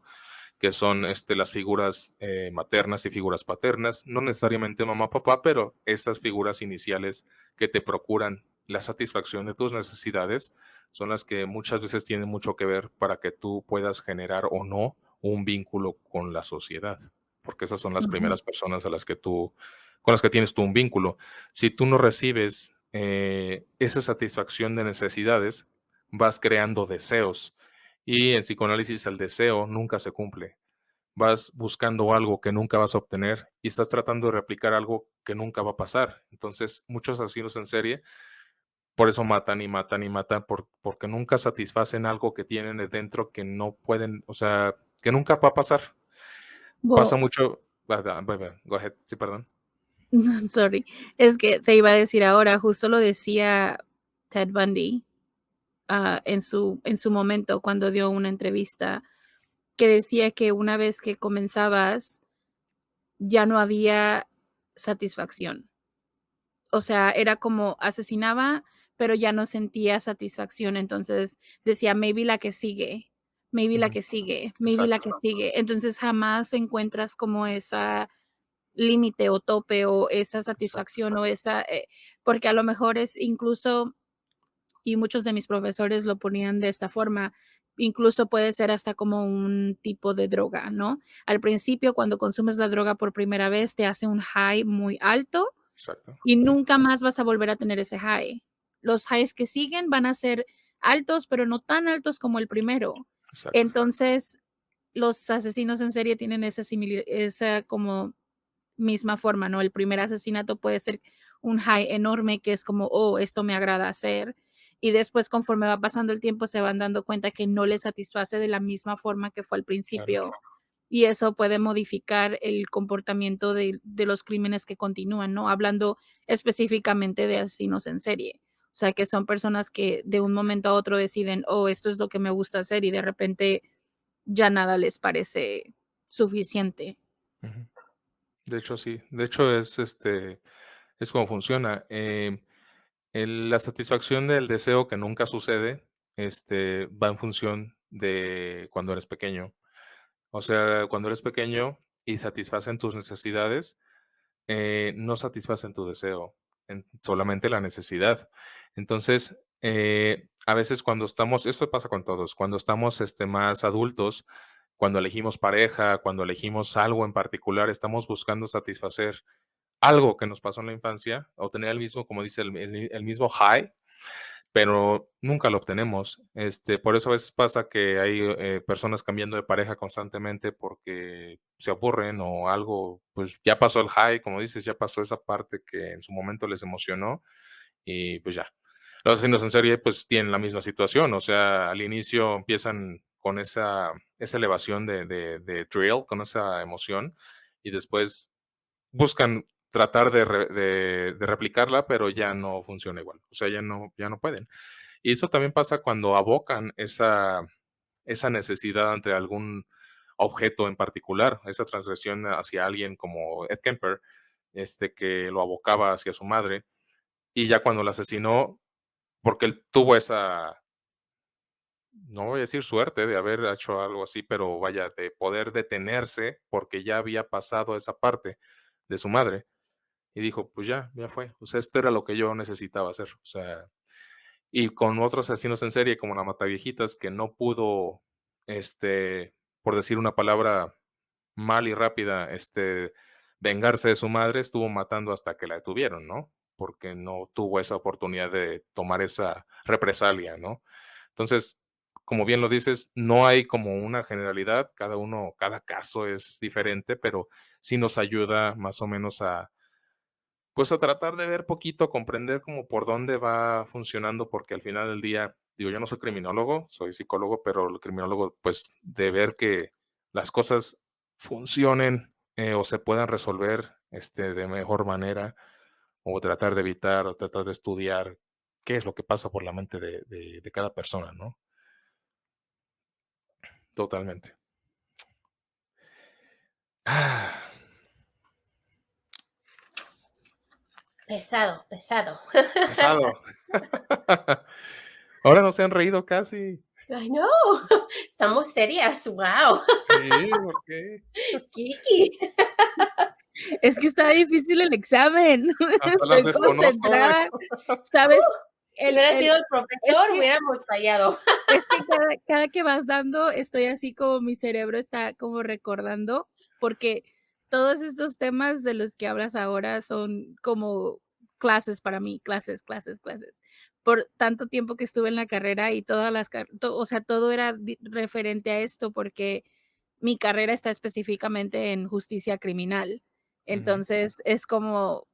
A: que son las figuras maternas y figuras paternas, no necesariamente mamá, papá, pero estas figuras iniciales que te procuran la satisfacción de tus necesidades son las que muchas veces tienen mucho que ver para que tú puedas generar o no un vínculo con la sociedad, porque esas son las
C: Ujú.
A: primeras personas con las que tienes tú un vínculo. Si tú no recibes esa satisfacción de necesidades, vas creando deseos. Y en psicoanálisis el deseo nunca se cumple. Vas buscando algo que nunca vas a obtener y estás tratando de replicar algo que nunca va a pasar. Entonces, muchos asesinos en serie, por eso matan y matan y matan, porque nunca satisfacen algo que tienen de dentro que no pueden, o sea, que nunca va a pasar. Pasa
C: Bo-
A: mucho. Go ahead. Sí, perdón.
C: Sorry, es que te iba a decir ahora, justo lo decía Ted Bundy, en su momento cuando dio una entrevista, que decía que una vez que comenzabas, ya no había satisfacción. O sea, era como asesinaba, pero ya no sentía satisfacción. Entonces decía, maybe la que sigue, maybe la
A: Ujú.
C: que sigue, maybe la
A: Exacto,
C: que sigue. Entonces jamás encuentras como esa límite o tope o esa
A: exacto,
C: satisfacción o esa, porque a lo mejor es incluso, y muchos de mis profesores lo ponían de esta forma, incluso puede ser hasta como un tipo de droga, ¿no? Al principio, cuando consumes la droga por primera vez, te hace un high muy alto
A: exacto,
C: y nunca más vas a volver a tener ese high. Los highs que siguen van a ser altos, pero no tan altos como el primero.
A: exacto.
C: Entonces, los asesinos en serie tienen esa como misma forma, ¿no? El primer asesinato puede ser un high enorme que es como, oh, esto me agrada hacer. Y después, conforme va pasando el tiempo, se van dando cuenta que no les satisface de la misma forma que fue al
A: Claro.
C: principio. Y eso puede modificar el comportamiento de los crímenes que continúan, ¿no? Hablando específicamente de asesinos en serie. O sea, que son personas que de un momento a otro deciden, oh, esto es lo que me gusta hacer y de repente ya nada les parece suficiente.
A: Ujú. De hecho, sí. De hecho, es como funciona. La satisfacción del deseo que nunca sucede, va en función de cuando eres pequeño. O sea, cuando eres pequeño y satisfacen tus necesidades, no satisfacen tu deseo, solamente la necesidad. Entonces, a veces cuando estamos, esto pasa con todos, cuando estamos más adultos, cuando elegimos pareja, cuando elegimos algo en particular, estamos buscando satisfacer algo que nos pasó en la infancia, o tener el mismo, como dice, el mismo high, pero nunca lo obtenemos. Por eso a veces pasa que hay personas cambiando de pareja constantemente porque se aburren o algo, pues ya pasó el high, como dices, ya pasó esa parte que en su momento les emocionó y pues ya. Los asesinos en serie pues tienen la misma situación, o sea, al inicio empiezan con esa elevación de thrill, con esa emoción, y después buscan tratar de replicarla, pero ya no funciona igual. O sea, ya no pueden. Y eso también pasa cuando abocan esa necesidad ante algún objeto en particular, esa transgresión hacia alguien como Ed Kemper, que lo abocaba hacia su madre, y ya cuando la asesinó, porque él tuvo esa, no voy a decir suerte de haber hecho algo así, pero vaya, de poder detenerse porque ya había pasado esa parte de su madre. Y dijo, pues ya fue. O sea, esto era lo que yo necesitaba hacer. O sea, y con otros asesinos en serie como la Mataviejitas, que no pudo, por decir una palabra mal y rápida, vengarse de su madre, estuvo matando hasta que la detuvieron, ¿no? Porque no tuvo esa oportunidad de tomar esa represalia, ¿no? Entonces, como bien lo dices, no hay como una generalidad, cada caso es diferente, pero sí nos ayuda más o menos Pues a tratar de ver poquito, comprender como por dónde va funcionando, porque al final del día, digo, yo no soy criminólogo, soy psicólogo, pero el criminólogo, pues, de ver que las cosas funcionen, o se puedan resolver, de mejor manera, o tratar de evitar, o tratar de estudiar qué es lo que pasa por la mente de cada persona, ¿no? Totalmente. Ah,
B: Pesado, pesado.
A: pesado. Ahora no se han reído casi.
B: Ay, no, estamos serias, wow.
A: Sí, ¿por qué?
B: Kiki.
C: Es que está difícil el examen.
A: Hasta las
C: Estoy
A: desconozco.
C: concentrada. ¿Sabes?
B: Si hubiera
C: El
B: sido el
C: es
B: profesor,
C: que
B: hubiéramos fallado.
C: es que cada que vas dando, estoy así como mi cerebro está como recordando, porque todos estos temas de los que hablas ahora son como clases para mí, clases, clases, clases. Por tanto tiempo que estuve en la carrera y todas las o sea, todo era referente a esto, porque mi carrera está específicamente en justicia criminal.
A: Ujú.
C: Entonces, es como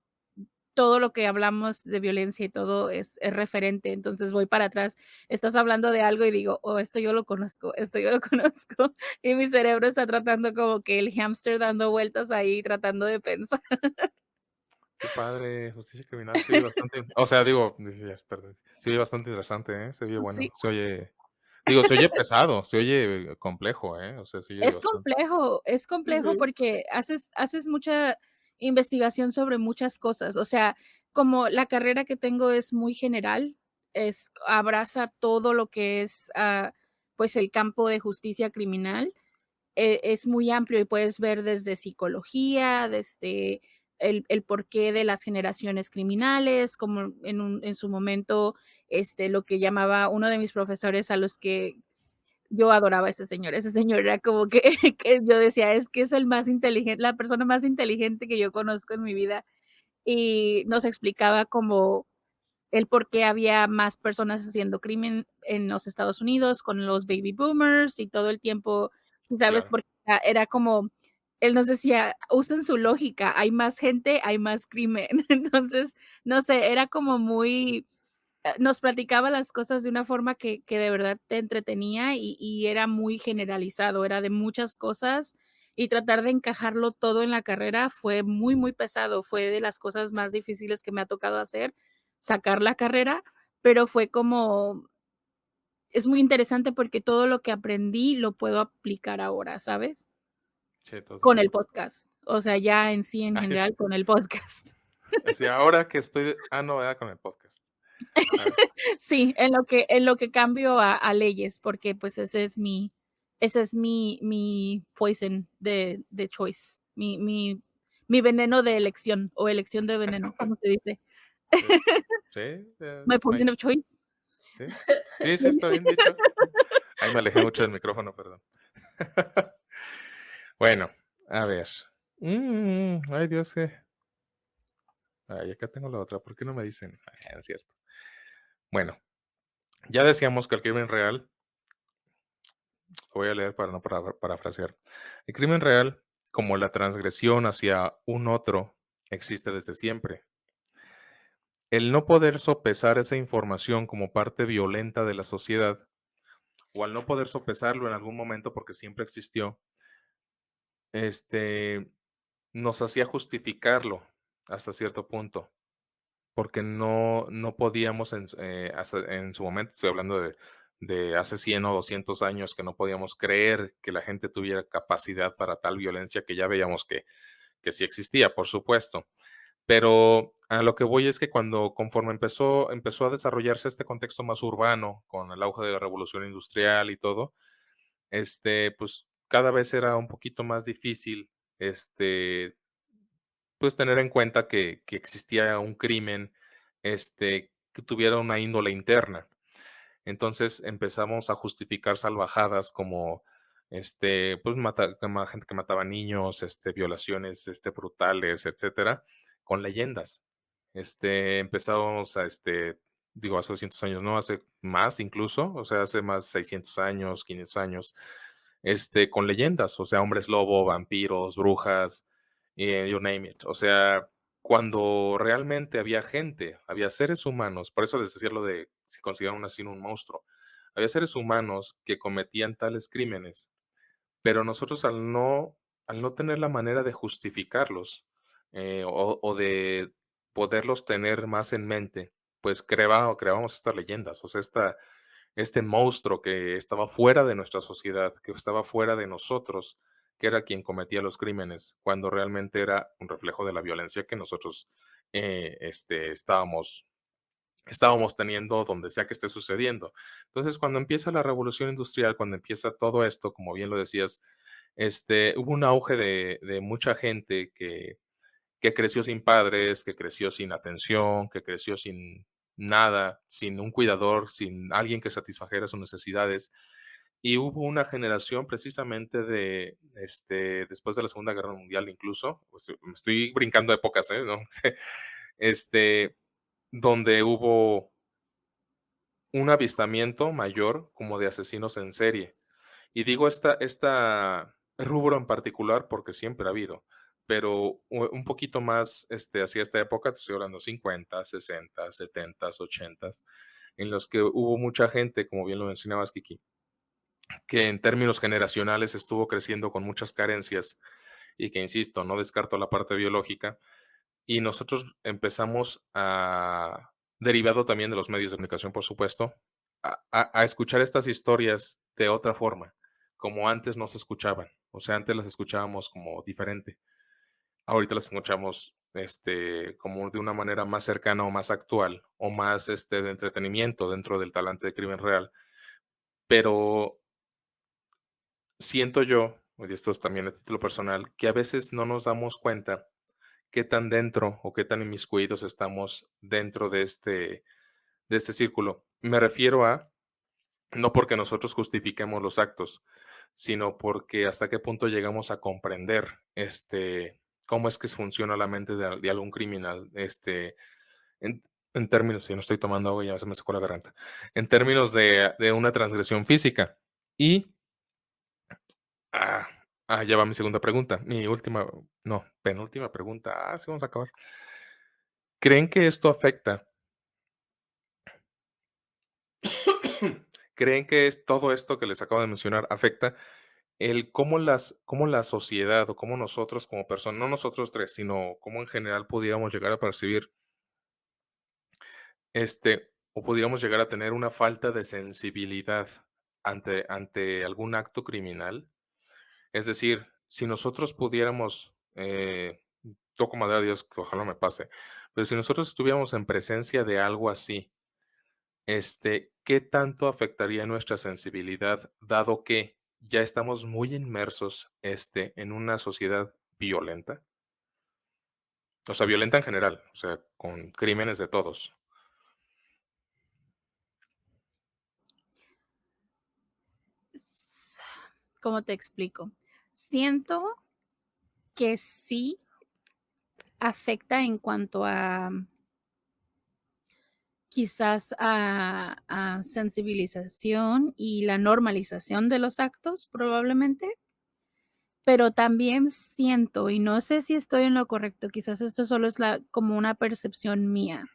C: todo lo que hablamos de violencia y todo es referente. Entonces, voy para atrás. Estás hablando de algo y digo: "Oh, esto yo lo conozco, esto yo lo conozco", y mi cerebro está tratando como que el hámster dando vueltas ahí, tratando de pensar.
A: Qué padre, justicia criminal se oye bastante, o sea, digo, dije, perdón, se oye bastante interesante, ¿eh? Se oye
C: Sí,
A: bueno, se oye, digo, se oye pesado, se oye complejo, ¿eh? O sea, se oye bastante.
C: es complejo
B: Ujú.
C: porque haces mucha investigación sobre muchas cosas. O sea, como la carrera que tengo es muy general, abraza todo lo que es, pues, el campo de justicia criminal. Es muy amplio y puedes ver desde psicología, desde el porqué de las generaciones criminales, como en su momento, lo que llamaba uno de mis profesores a los que yo adoraba a ese señor era como que que yo decía: "Es que es el más inteligente, la persona más inteligente que yo conozco en mi vida", y nos explicaba como el por qué había más personas haciendo crimen en los Estados Unidos con los baby boomers y todo el tiempo, ¿sabes?
A: Claro,
C: Porque era como él nos decía: "Usen su lógica, hay más gente, hay más crimen". Entonces, no sé, era como muy nos platicaba las cosas de una forma que de verdad te entretenía y era muy generalizado, era de muchas cosas, y tratar de encajarlo todo en la carrera fue muy, muy pesado, fue de las cosas más difíciles que me ha tocado hacer, sacar la carrera, pero fue como es muy interesante porque todo lo que aprendí lo puedo aplicar ahora, ¿sabes?
A: sí,
C: Con el
A: totalmente.
C: podcast, o sea, ya en sí, en
A: Ay,
C: general, con el podcast.
A: así ahora que estoy, no, ¿verdad? Con el podcast. Ah,
C: Sí, en lo que cambio a leyes, porque, pues, ese es mi poison de choice, mi veneno de elección, o elección de veneno, ¿cómo se dice?
A: eh, sí,
C: My
A: ahí,
C: poison of choice.
A: sí, sí, sí, está bien dicho. Ahí me alejé mucho del micrófono, perdón. Bueno, a ver. Ay, Dios, que. Ay, acá tengo la otra. ¿Por qué no me dicen? Es cierto. Bueno, ya decíamos que el crimen real, lo voy a leer para no parafrasear. El crimen real, como la transgresión hacia un otro, existe desde siempre. El no poder sopesar esa información como parte violenta de la sociedad, o al no poder sopesarlo en algún momento porque siempre existió, este, nos hacía justificarlo hasta cierto punto, porque no podíamos en su momento, estoy hablando de hace 100 o 200 años, que no podíamos creer que la gente tuviera capacidad para tal violencia que ya veíamos que sí existía, por supuesto. Pero a lo que voy es que cuando conforme empezó a desarrollarse este contexto más urbano, con el auge de la revolución industrial y todo, pues cada vez era un poquito más difícil, pues tener en cuenta que existía un crimen, que tuviera una índole interna. Entonces empezamos a justificar salvajadas como, pues gente que mataba niños, violaciones, brutales, etcétera, con leyendas. Empezamos a, digo, hace 200 años, no, hace más incluso, o sea, hace más 600 años, 500 años, con leyendas, o sea, hombres lobo, vampiros, brujas, you name it. O sea, cuando realmente había gente, había seres humanos, por eso les decía lo de si consideran un asesino un monstruo, había seres humanos que cometían tales crímenes, pero nosotros al no tener la manera de justificarlos, o de poderlos tener más en mente, pues creábamos estas leyendas, o sea, este monstruo que estaba fuera de nuestra sociedad, que estaba fuera de nosotros, que era quien cometía los crímenes, cuando realmente era un reflejo de la violencia que nosotros, estábamos teniendo donde sea que esté sucediendo. Entonces, cuando empieza la revolución industrial, cuando empieza todo esto, como bien lo decías, hubo un auge de mucha gente que creció sin padres, que creció sin atención, que creció sin nada, sin un cuidador, sin alguien que satisfajera sus necesidades. Y hubo una generación precisamente después de la Segunda Guerra Mundial incluso, pues, me estoy brincando épocas, ¿no? Este, donde hubo un avistamiento mayor como de asesinos en serie. Y digo esta rubro en particular porque siempre ha habido, pero un poquito más, hacia esta época, te estoy hablando 50, 60, 70, 80, en los que hubo mucha gente, como bien lo mencionabas, Kiki, que en términos generacionales estuvo creciendo con muchas carencias y que, insisto, no descarto la parte biológica, y nosotros empezamos derivado también de los medios de comunicación, por supuesto, a escuchar estas historias de otra forma, como antes no se escuchaban. O sea, antes las escuchábamos como diferente. Ahorita las escuchamos, como de una manera más cercana o más actual, o más, de entretenimiento dentro del talante de crimen real. Pero siento yo, y esto es también a título personal, que a veces no nos damos cuenta qué tan dentro o qué tan inmiscuidos estamos dentro de este círculo. Me refiero a, no porque nosotros justifiquemos los actos, sino porque hasta qué punto llegamos a comprender, cómo es que funciona la mente de algún criminal, en, en términos, si no estoy tomando agua, ya se me secó la garganta, en términos de una transgresión física. Y, ah, ya va mi segunda pregunta, mi última, no, penúltima pregunta, sí, vamos a acabar. ¿Creen que esto afecta? ¿Creen que todo esto que les acabo de mencionar afecta el cómo la sociedad o cómo nosotros como personas, no nosotros tres, sino cómo en general pudiéramos llegar a percibir, o pudiéramos llegar a tener una falta de sensibilidad ante algún acto criminal? Es decir, si nosotros pudiéramos, toco madera, Dios, que ojalá me pase, pero si nosotros estuviéramos en presencia de algo así, ¿qué tanto afectaría nuestra sensibilidad, dado que ya estamos muy inmersos, en una sociedad violenta? O sea, violenta en general, o sea, con crímenes de todos.
C: ¿Cómo te explico? Siento que sí afecta en cuanto a quizás a sensibilización y la normalización de los actos, probablemente, pero también siento, y no sé si estoy en lo correcto, quizás esto solo es como una percepción mía.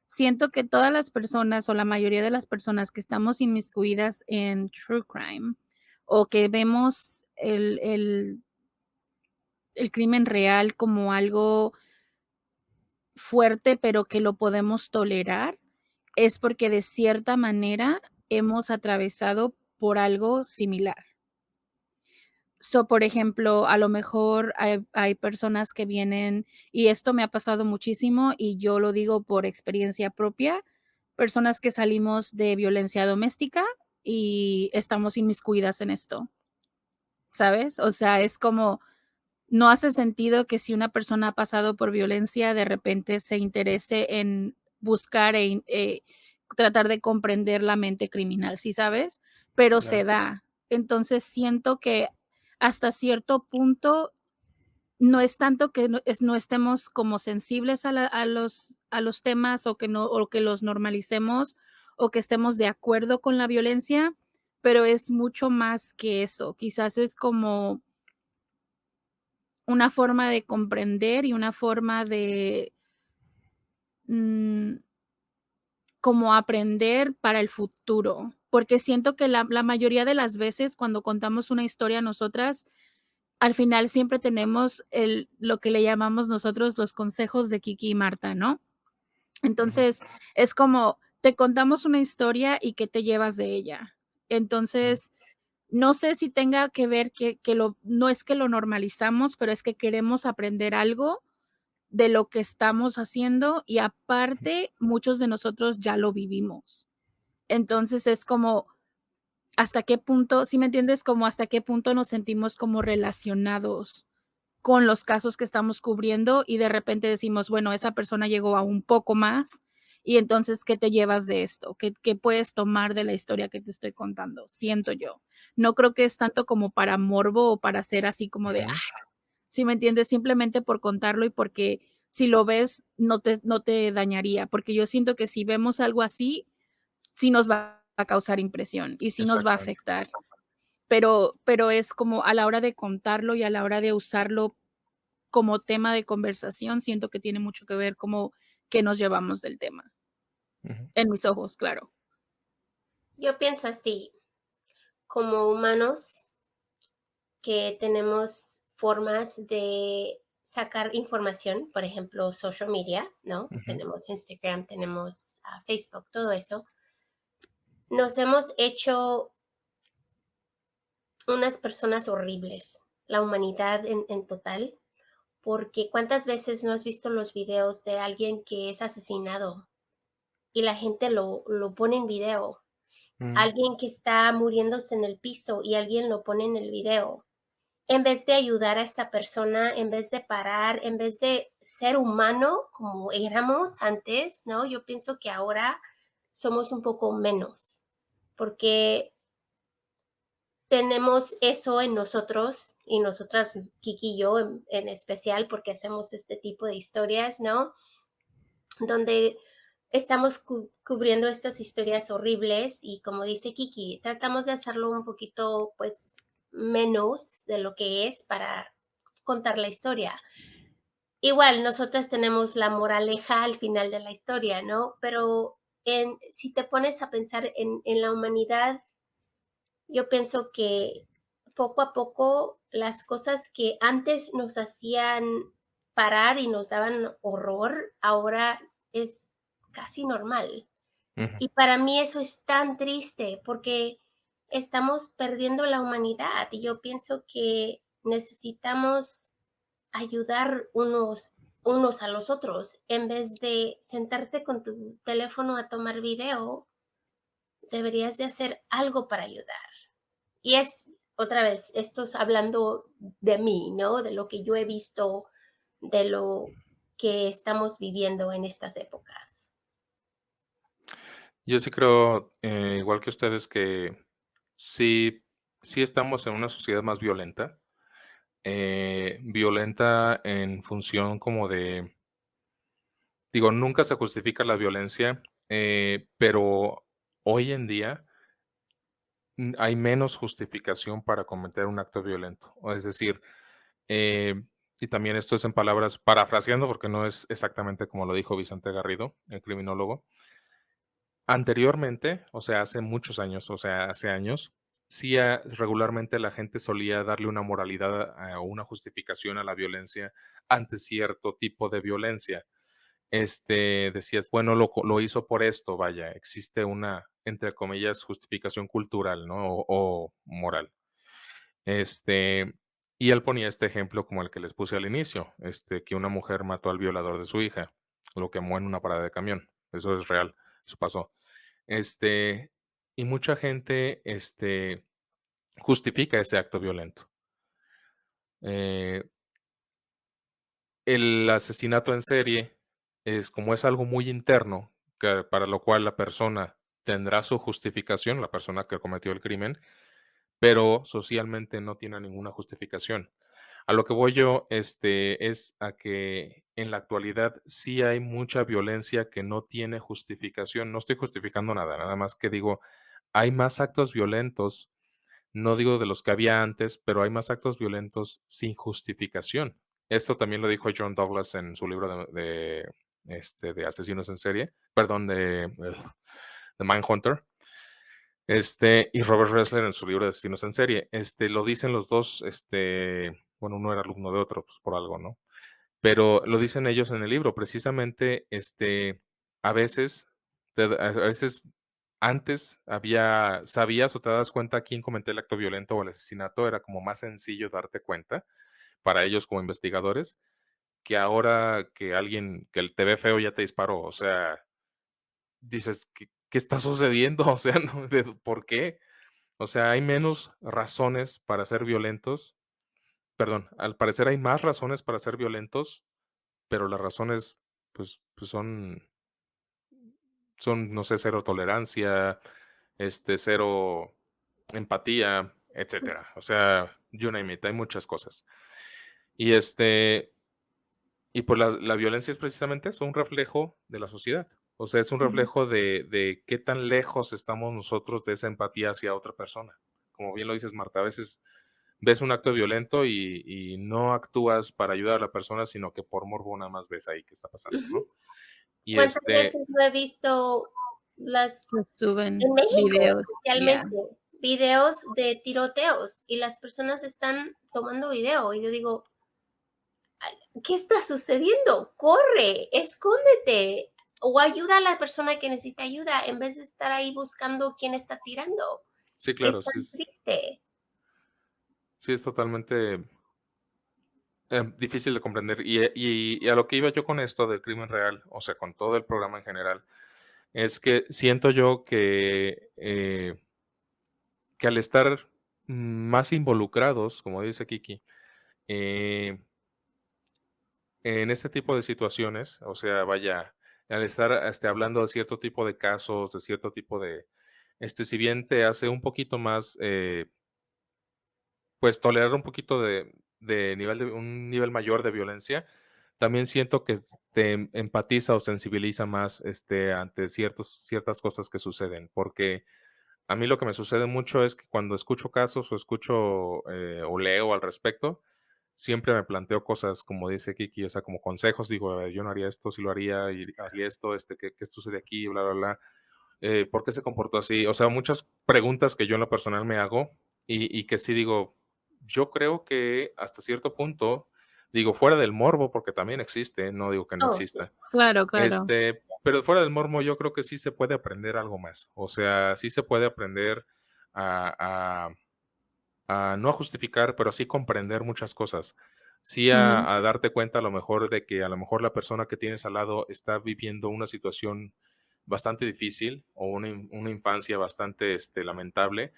C: Siento que todas las personas, o la mayoría de las personas que estamos inmiscuidas en true crime, o que vemos el crimen real como algo fuerte, pero que lo podemos tolerar, es porque de cierta manera hemos atravesado por algo similar. So, por ejemplo, a lo mejor hay personas que vienen, y esto me ha pasado muchísimo, y yo lo digo por experiencia propia, personas que salimos de violencia doméstica y estamos inmiscuidas en esto, ¿sabes? O sea, es como, no hace sentido que si una persona ha pasado por violencia, de repente se interese en buscar tratar de comprender la mente criminal, ¿sí sabes? Pero se
A: Claro,
C: da. Entonces, siento que hasta cierto punto no es tanto que no estemos como sensibles a los temas, o que los normalicemos, o que estemos de acuerdo con la violencia, pero es mucho más que eso. Quizás es como una forma de comprender y una forma de, mm, como aprender para el futuro, porque siento que la mayoría de las veces cuando contamos una historia nosotras, al final siempre tenemos lo que le llamamos nosotros los consejos de Kiki y Marta, ¿no?
A: Ujú,
C: Entonces, es como, te contamos una historia y qué te llevas de ella.
A: ujú,
C: Entonces, no sé si tenga que ver que no es que lo normalizamos, pero es que queremos aprender algo de lo que estamos haciendo y aparte, muchos de nosotros ya lo vivimos. Entonces, es como, ¿hasta qué punto? ¿Sí me entiendes? Como, ¿hasta qué punto nos sentimos como relacionados con los casos que estamos cubriendo? Y de repente decimos, bueno, esa persona llegó a un poco más, y entonces, ¿qué te llevas de esto? ¿Qué puedes tomar de la historia que te estoy contando? Siento yo. No creo que es tanto como para morbo o para ser así como de,
A: ujú.
C: ¿sí me entiendes? Simplemente por contarlo y porque si lo ves no te dañaría, porque yo siento que si vemos algo así, sí nos va a causar impresión y sí nos va a
A: Exactamente.
C: afectar, pero es como a la hora de contarlo y a la hora de usarlo como tema de conversación, siento que tiene mucho que ver como qué nos llevamos del tema,
A: Ujú,
C: en mis ojos, claro.
B: Yo pienso así, como humanos que tenemos formas de sacar información, por ejemplo, social media, ¿no?
A: ujú,
B: Tenemos Instagram, tenemos Facebook, todo eso. Nos hemos hecho unas personas horribles, la humanidad en total, porque cuántas veces no has visto los videos de alguien que es asesinado y la gente lo pone en video,
A: ujú.
B: alguien que está muriéndose en el piso y alguien lo pone en el video. En vez de ayudar a esta persona, en vez de parar, en vez de ser humano como éramos antes, ¿no? Yo pienso que ahora somos un poco menos, porque tenemos eso en nosotros y nosotras, Kiki y yo en especial, porque hacemos este tipo de historias, ¿no? Donde estamos cubriendo estas historias horribles y como dice Kiki, tratamos de hacerlo un poquito, pues, menos de lo que es para contar la historia. Igual, nosotras tenemos la moraleja al final de la historia, ¿no? Pero si te pones a pensar en la humanidad, yo pienso que poco a poco las cosas que antes nos hacían parar y nos daban horror, ahora es casi normal.
A: Ujú.
B: Y para mí eso es tan triste porque estamos perdiendo la humanidad y yo pienso que necesitamos ayudar unos a los otros en vez de sentarte con tu teléfono a tomar video, deberías de hacer algo para ayudar. Y es, otra vez, esto es hablando de mí, ¿no? De lo que yo he visto, de lo que estamos viviendo en estas épocas.
A: Yo sí creo, igual que ustedes, que sí, sí estamos en una sociedad más violenta, violenta en función como de, digo, nunca se justifica la violencia, pero hoy en día hay menos justificación para cometer un acto violento. O es decir, eh, y también esto es en palabras parafraseando, porque no es exactamente como lo dijo Vicente Garrido, el criminólogo. Anteriormente, o sea, hace muchos años, o sea, hace años, sí, regularmente la gente solía darle una moralidad, o una justificación a la violencia ante cierto tipo de violencia. Decías, bueno, lo hizo por esto, vaya, existe una, entre comillas, justificación cultural, ¿no? O moral. Este, y él ponía este ejemplo como el que les puse al inicio, que una mujer mató al violador de su hija, lo quemó en una parada de camión. Eso es real, eso pasó. Este, y mucha gente, justifica ese acto violento. Eh, el asesinato en serie es como es algo muy interno, que para lo cual la persona tendrá su justificación, la persona que cometió el crimen, pero socialmente no tiene ninguna justificación. A lo que voy yo, es a que en la actualidad sí hay mucha violencia que no tiene justificación. No estoy justificando nada, nada más que digo, hay más actos violentos No digo de los que había antes, pero hay más actos violentos sin justificación. Esto también lo dijo John Douglas en su libro de asesinos en serie, perdón, de Mindhunter. Y Robert Ressler en su libro de asesinos en serie. Lo dicen los dos, bueno, uno era alumno de otro, pues por algo, ¿no? Pero lo dicen ellos en el libro, precisamente, a veces, a veces antes sabías o te das cuenta quién cometió el acto violento o el asesinato, era como más sencillo darte cuenta para ellos como investigadores, que ahora que alguien que te ve feo ya te disparó, o sea, dices, ¿qué está sucediendo? O sea, ¿no? ¿Por qué? O sea, hay menos razones para ser violentos, perdón, al parecer hay más razones para ser violentos, pero las razones, pues son, no sé, cero tolerancia, cero empatía, etcétera. O sea, you name it, hay muchas cosas. Y y pues la violencia es precisamente eso, un reflejo de la sociedad. O sea, es un reflejo de qué tan lejos estamos nosotros de esa empatía hacia otra persona. Como bien lo dices, Marta, a veces ves un acto violento y no actúas para ayudar a la persona, sino que por morbo nada más ves ahí qué está pasando, ¿no? Y
B: ¿Cuántas veces no he visto
C: Pues suben
B: en México,
C: videos,
B: especialmente, videos de tiroteos y las personas están tomando video y yo digo, ¿qué está sucediendo? Corre, escóndete o ayuda a la persona que necesita ayuda en vez de estar ahí buscando quién está tirando.
A: sí,
B: Es
A: claro,
B: tan triste.
A: sí es totalmente difícil de comprender. Y a lo que iba yo con esto del crimen real, o sea, con todo el programa en general, es que siento yo que al estar más involucrados, como dice Kiki, eh, en este tipo de situaciones, o sea, vaya, al estar hablando de cierto tipo de casos, de cierto tipo si bien te hace un poquito más, pues tolerar un poquito un nivel mayor de violencia, también siento que te empatiza o sensibiliza más, ante ciertas cosas que suceden, porque a mí lo que me sucede mucho es que cuando escucho casos o escucho, o leo al respecto, siempre me planteo cosas, como dice Kiki, o sea, como consejos, digo: "A ver, yo no haría esto, si lo haría, y haría esto, ¿qué sucede aquí?", bla, bla, bla, ¿por qué se comportó así? O sea, muchas preguntas que yo en lo personal me hago, y que sí digo, yo creo que hasta cierto punto, digo, fuera del morbo, porque también existe, no digo que no
B: Oh, sí.
A: exista,
C: claro, claro.
A: pero fuera del morbo yo creo que sí se puede aprender algo más. O sea, sí se puede aprender a no a justificar, pero sí comprender muchas cosas. Sí
C: Ujú.
A: a darte cuenta a lo mejor de que a lo mejor la persona que tienes al lado está viviendo una situación bastante difícil o una infancia bastante, lamentable,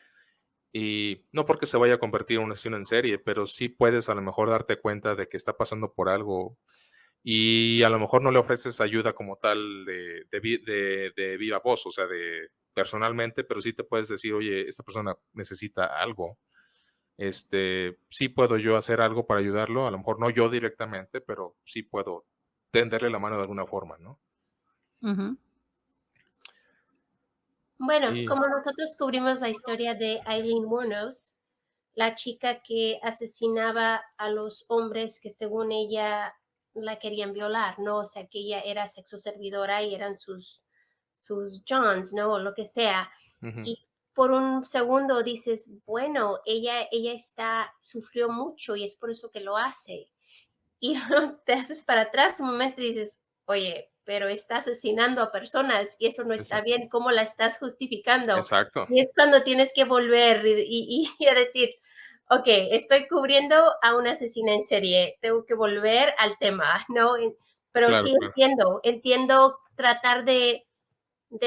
A: y no porque se vaya a convertir en una asesino en serie, pero sí puedes a lo mejor darte cuenta de que está pasando por algo y a lo mejor no le ofreces ayuda como tal de viva voz, o sea, de personalmente, pero sí te puedes decir: "Oye, esta persona necesita algo, sí puedo yo hacer algo para ayudarlo", a lo mejor no yo directamente, pero sí puedo tenderle la mano de alguna forma, ¿no?
C: Ujú.
B: Bueno,
A: Y
B: como nosotros cubrimos la historia de Eileen Wuornos, la chica que asesinaba a los hombres que según ella la querían violar, ¿no? O sea, que ella era sexo servidora y eran sus Johns, ¿no? O lo que sea.
A: ujú,
B: Y por un segundo dices, bueno, ella sufrió mucho y es por eso que lo hace. Y te haces para atrás un momento y dices, oye, pero está asesinando a personas y eso no está
A: exacto,
B: bien, ¿cómo la estás justificando?
A: exacto,
B: Y es cuando tienes que volver y a decir, ok, estoy cubriendo a una asesina en serie, tengo que volver al tema, ¿no? Pero
A: claro,
B: sí
A: claro.
B: entiendo tratar de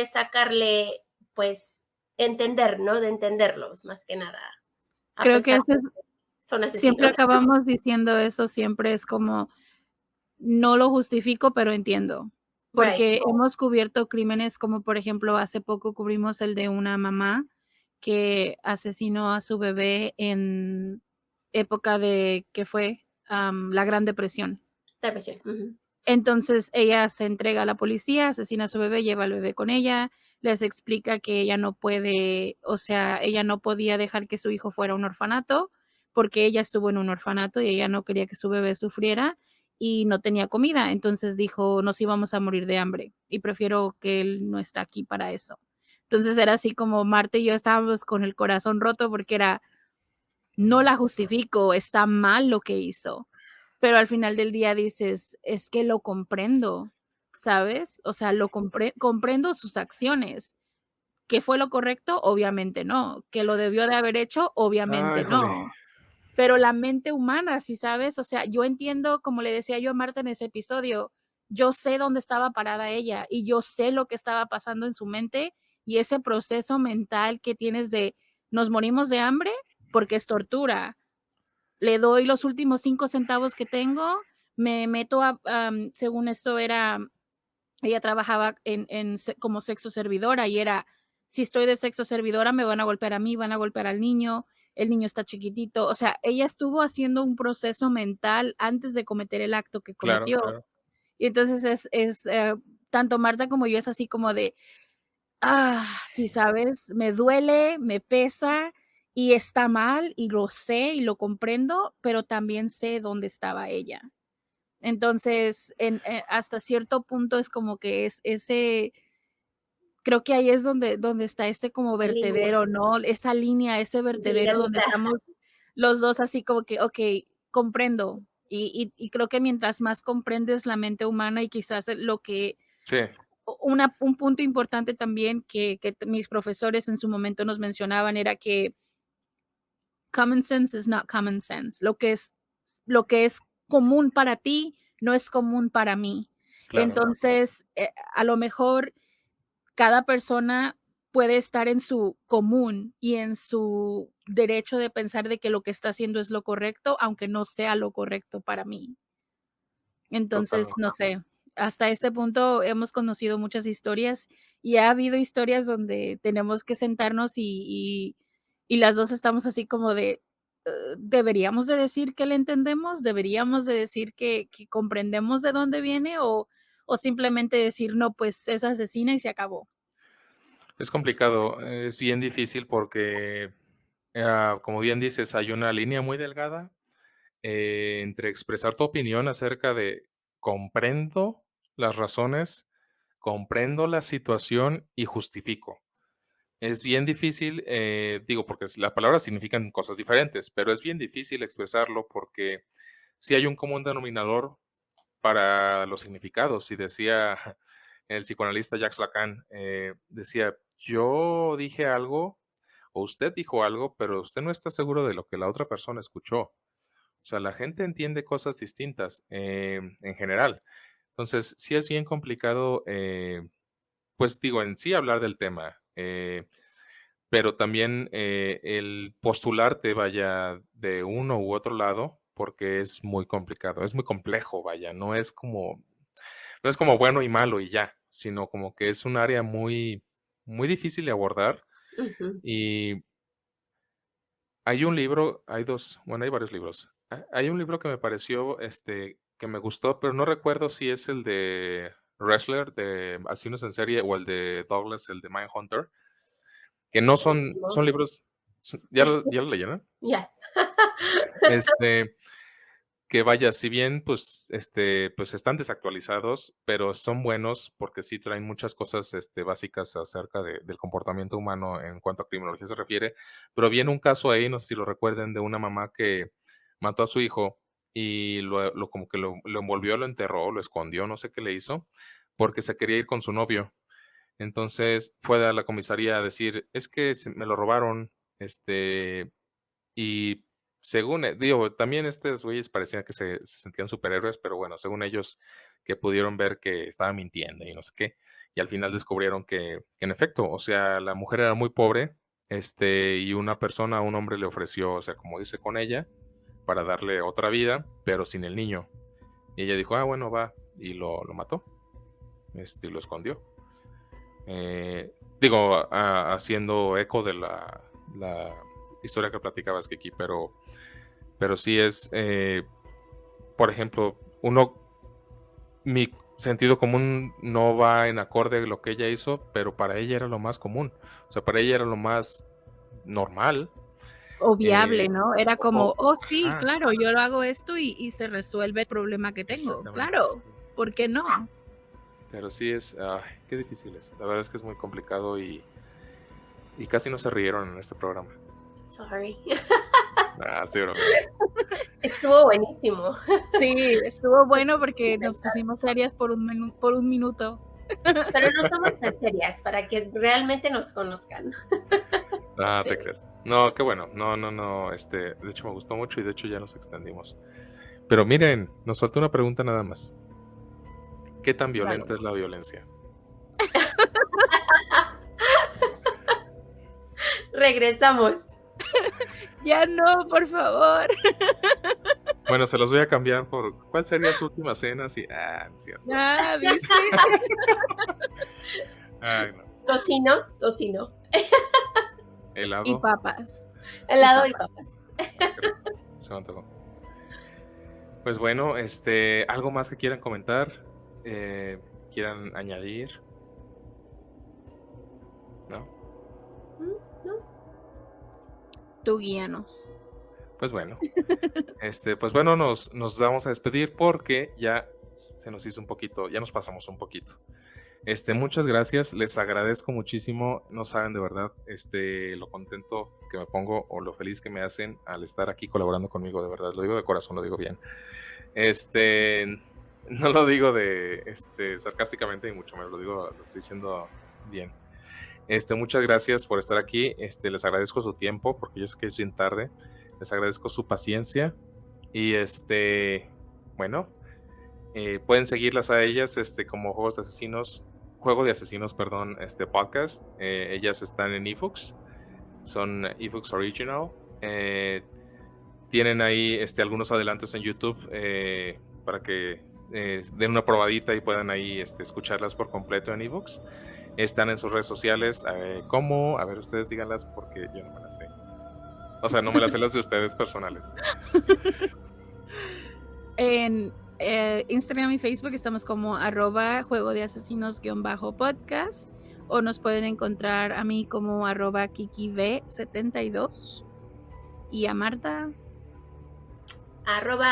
B: sacarle, pues, entender, ¿no? De entenderlos, más que nada, a
C: Creo que
B: pesar
C: ese
B: de
C: es
B: que son
C: siempre
B: asesinos.
C: acabamos diciendo eso, siempre es como, no lo justifico, pero entiendo,
B: Right.
C: porque hemos cubierto crímenes como, por ejemplo, hace poco cubrimos el de una mamá que asesinó a su bebé en época de, ¿qué fue? La Gran Depresión.
B: Depresión. Ujú.
C: Entonces, ella se entrega a la policía, asesina a su bebé, lleva al bebé con ella, les explica que ella no puede, o sea, ella no podía dejar que su hijo fuera a un orfanato, porque ella estuvo en un orfanato y ella no quería que su bebé sufriera y no tenía comida. Entonces dijo: "Nos íbamos a morir de hambre y prefiero que él no está aquí para eso". Entonces era así como Marta y yo estábamos con el corazón roto porque era, no la justifico, está mal lo que hizo, pero al final del día dices: "Es que lo comprendo", ¿sabes? O sea, lo comprendo sus acciones. ¿Que fue lo correcto? Obviamente no. ¿Que lo debió de haber hecho?
A: Ay,
C: Obviamente
A: jole.
C: no. Pero la mente humana, ¿sí sabes? O sea, yo entiendo, como le decía yo a Marta en ese episodio, yo sé dónde estaba parada ella y yo sé lo que estaba pasando en su mente y ese proceso mental que tienes de nos morimos de hambre porque es tortura. Le doy los últimos 5 centavos que tengo, me meto según esto era ella trabajaba como sexo servidora y era, si estoy de sexo servidora me van a golpear a mí, van a golpear al niño, el niño está chiquitito. O sea, ella estuvo haciendo un proceso mental antes de cometer el acto que
A: Claro,
C: cometió.
A: claro.
C: Y entonces tanto Marta como yo es así como de, sí, ¿sabes? Me duele, me pesa y está mal y lo sé y lo comprendo, pero también sé dónde estaba ella. Entonces, hasta cierto punto es como que es ese creo que ahí es donde está como
B: La línea,
C: vertedero, ¿no? Esa línea, ese vertedero donde
B: delgadita.
C: estamos los 2 así como que, okey, comprendo. Y creo que mientras más comprendes la mente humana y quizás lo que
A: Sí,
C: un punto importante también que mis profesores en su momento nos mencionaban era que common sense is not common sense. Lo que es común para ti, no es común para mí.
A: claro.
C: Entonces, a lo mejor cada persona puede estar en su común y en su derecho de pensar de que lo que está haciendo es lo correcto, aunque no sea lo correcto para mí. Entonces,
A: Totalmente.
C: no sé, hasta este punto hemos conocido muchas historias y ha habido historias donde tenemos que sentarnos y las 2 estamos así como de, ¿deberíamos de decir que le entendemos? ¿Deberíamos de decir que comprendemos de dónde viene o simplemente decir: "No, pues es asesina y se acabó"?
A: Es complicado, es bien difícil porque, como bien dices, hay una línea muy delgada, entre expresar tu opinión acerca de comprendo las razones, comprendo la situación y justifico. Es bien difícil, digo, porque las palabras significan cosas diferentes, pero es bien difícil expresarlo porque si hay un común denominador para los significados. Y decía el psicoanalista Jacques Lacan, decía, yo dije algo o usted dijo algo, pero usted no está seguro de lo que la otra persona escuchó. O sea, la gente entiende cosas distintas en general. Entonces, sí es bien complicado, pues digo, en sí hablar del tema, pero también el postularte vaya de uno u otro lado, porque es muy complicado, es muy complejo, vaya, no es como bueno y malo y ya, sino como que es un área muy, muy difícil de abordar.
B: Ujú.
A: Y hay un libro, hay dos, bueno, hay varios libros. Hay un libro que me pareció, que me gustó, pero no recuerdo si es el de Wrestler, de Asesinos en Serie, o el de Douglas, el de Mindhunter, que no son
B: Buenísimo.
A: libros, ¿ya lo leyeron?
B: Ya.
A: Este, Que vaya, si bien, pues están desactualizados, pero son buenos porque sí traen muchas cosas, básicas acerca del comportamiento humano en cuanto a criminología se refiere. Pero viene un caso ahí, no sé si lo recuerden, de una mamá que mató a su hijo y como que lo envolvió, lo enterró, lo escondió, no sé qué le hizo, porque se quería ir con su novio. Entonces fue a la comisaría a decir: "Es que me lo robaron", y según, digo, también estos güeyes parecían que se sentían superhéroes, pero bueno, según ellos, que pudieron ver que estaba mintiendo y no sé qué, y al final descubrieron que en efecto, o sea, la mujer era muy pobre, y una persona, un hombre le ofreció, o sea, como irse con ella para darle otra vida, pero sin el niño. Y ella dijo: "Ah, bueno, va", y lo mató, y lo escondió. Digo, haciendo eco de la historia que platicabas, Kiki, pero sí es, por ejemplo, sentido común no va en acorde a lo que ella hizo, pero para ella era lo más común. O sea, para ella era lo más normal.
C: O viable, ¿no? Era como, sí,
A: ajá,
C: claro, yo lo hago esto y se resuelve el problema que tengo.
A: exactamente,
C: Claro,
A: sí.
C: ¿por qué no?
A: Pero sí qué difícil es. La verdad es que es muy complicado y casi no se rieron en este programa.
B: Sorry.
A: Sí, bro.
B: Estuvo buenísimo.
C: Sí, estuvo bueno porque nos pusimos serias por un minuto.
B: Pero no somos tan serias para que realmente nos conozcan.
C: Sí.
A: Te crees. No, qué bueno. No. De hecho, me gustó mucho y de hecho ya nos extendimos. Pero miren, nos falta una pregunta nada más. ¿Qué tan violenta es la violencia?
B: Regresamos.
C: Ya no, por favor.
A: Bueno, se los voy a cambiar por ¿cuál sería su última cena? Sí, no es cierto.
C: ¿Viste?
A: Ay, no.
B: Tocino.
A: Helado.
C: Y papas.
B: Helado y papas.
A: Se me antojó. Pues bueno, algo más que quieran comentar, quieran añadir, ¿no?
B: ¿No?
C: Tú guíanos.
A: Pues bueno, nos vamos a despedir porque ya se nos hizo un poquito, ya nos pasamos un poquito. Muchas gracias, les agradezco muchísimo, no saben de verdad, lo contento que me pongo o lo feliz que me hacen al estar aquí colaborando conmigo, de verdad, lo digo de corazón, lo digo bien. No lo digo sarcásticamente, y mucho menos lo estoy diciendo bien. Muchas gracias por estar aquí. Les agradezco su tiempo, porque yo sé que es bien tarde. Les agradezco su paciencia. Y bueno, pueden seguirlas a ellas como Juego de Asesinos, podcast. Ellas están en eBooks. Son eBooks Original. Tienen ahí algunos adelantos en YouTube para que den una probadita y puedan ahí escucharlas por completo en eBooks. Están en sus redes sociales. ¿Cómo? A ver, ustedes díganlas porque yo no me las sé. O sea, no me las sé las de ustedes personales.
C: En Instagram y Facebook estamos como @juego de asesinos_podcast, o nos pueden encontrar a mí como @kikiv72 y a Marta
B: @mar.tham.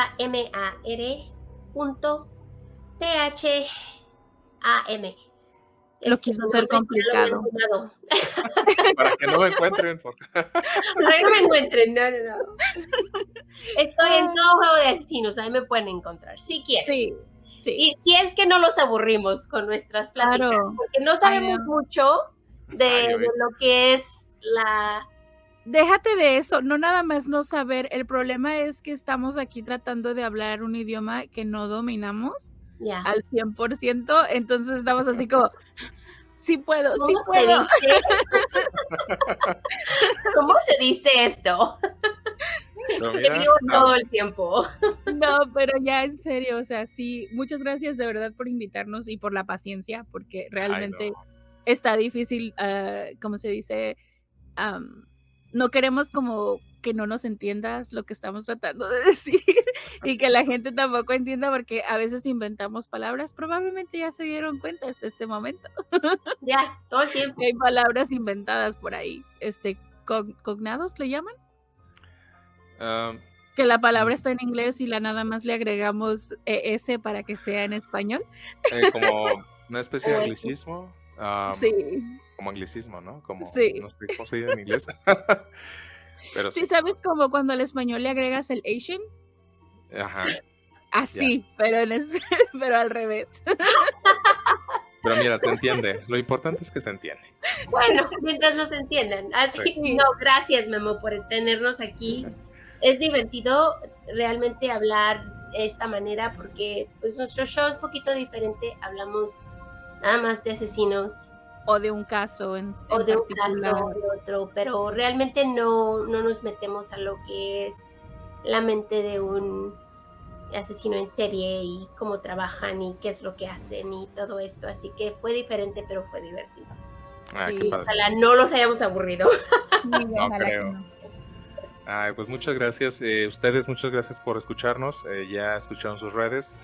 C: Lo quiso hacer complicado.
A: Para que no me encuentren.
B: Para que no me encuentren, no. Estoy en todo Juego de Asesinos, ahí me pueden encontrar, si quieren.
C: Sí.
B: Y si es que no los aburrimos con nuestras pláticas,
C: Claro.
B: porque no sabemos mucho de lo que es la...
C: Déjate de eso, no nada más no saber, el problema es que estamos aquí tratando de hablar un idioma que no dominamos al 100%, entonces estamos así como, sí puedo.
B: ¿Cómo se dice esto?
A: Mira,
B: digo todo el tiempo.
C: No, pero ya en serio, o sea, sí, muchas gracias de verdad por invitarnos y por la paciencia, porque realmente está difícil, ¿cómo se dice? No queremos como que no nos entiendas lo que estamos tratando de decir y que la gente tampoco entienda, porque a veces inventamos palabras, probablemente ya se dieron cuenta hasta este momento.
B: Ya, todo el tiempo.
C: Hay palabras inventadas por ahí, cognados le llaman. Que la palabra está en inglés y nada más le agregamos ES para que sea en español.
A: Como una especie de anglicismo.
C: Sí.
A: Como anglicismo, ¿no?
C: Sí.
A: No sé cómo se dice en inglés. Pero
C: sí, ¿sabes como cuando al español le agregas el Asian?
A: Ajá.
C: Así, pero al revés.
A: Pero mira, se entiende. Lo importante es que se entiende.
B: Bueno, mientras nos entiendan. Así, no, gracias, Memo, por tenernos aquí. Es divertido realmente hablar de esta manera porque pues nuestro show es un poquito diferente. Hablamos nada más de asesinos.
C: O de un caso en
B: o de
C: particular.
B: Un caso o de otro, pero realmente no nos metemos a lo que es la mente de un asesino en serie y cómo trabajan y qué es lo que hacen y todo esto. Así que fue diferente, pero fue divertido.
A: Sí, qué padre.
B: Ojalá no los hayamos aburrido.
A: No creo. Pues muchas gracias. Ustedes, muchas gracias por escucharnos. Ya escucharon sus redes.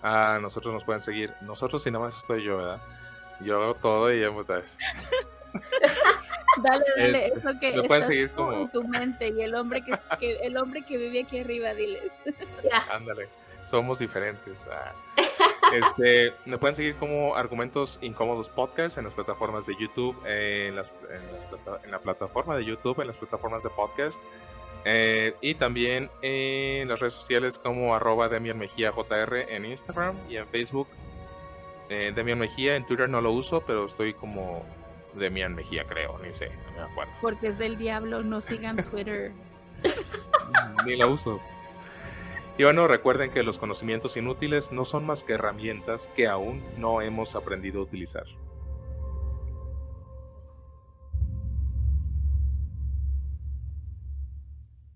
A: Nosotros nos pueden seguir. Nosotros, si nada más estoy yo, ¿verdad? Yo hago todo y ya putas.
C: Dale, eso que
A: Me pueden
C: estás
A: seguir
C: tú
A: como.
C: en tu mente y el hombre el hombre que vive aquí arriba, diles.
B: Ya.
A: Ándale, somos diferentes. Me pueden seguir como Argumentos Incómodos Podcast en las plataformas de YouTube, en la plataforma de YouTube, en las plataformas de podcast, y también en las redes sociales como @DemianMejiaJR en Instagram y en Facebook. Demian Mejía, en Twitter no lo uso, pero estoy como Demian Mejía, creo, ni sé, no me acuerdo.
C: Porque es del diablo, no sigan Twitter.
A: Ni la uso. Y bueno, recuerden que los conocimientos inútiles no son más que herramientas que aún no hemos aprendido a utilizar.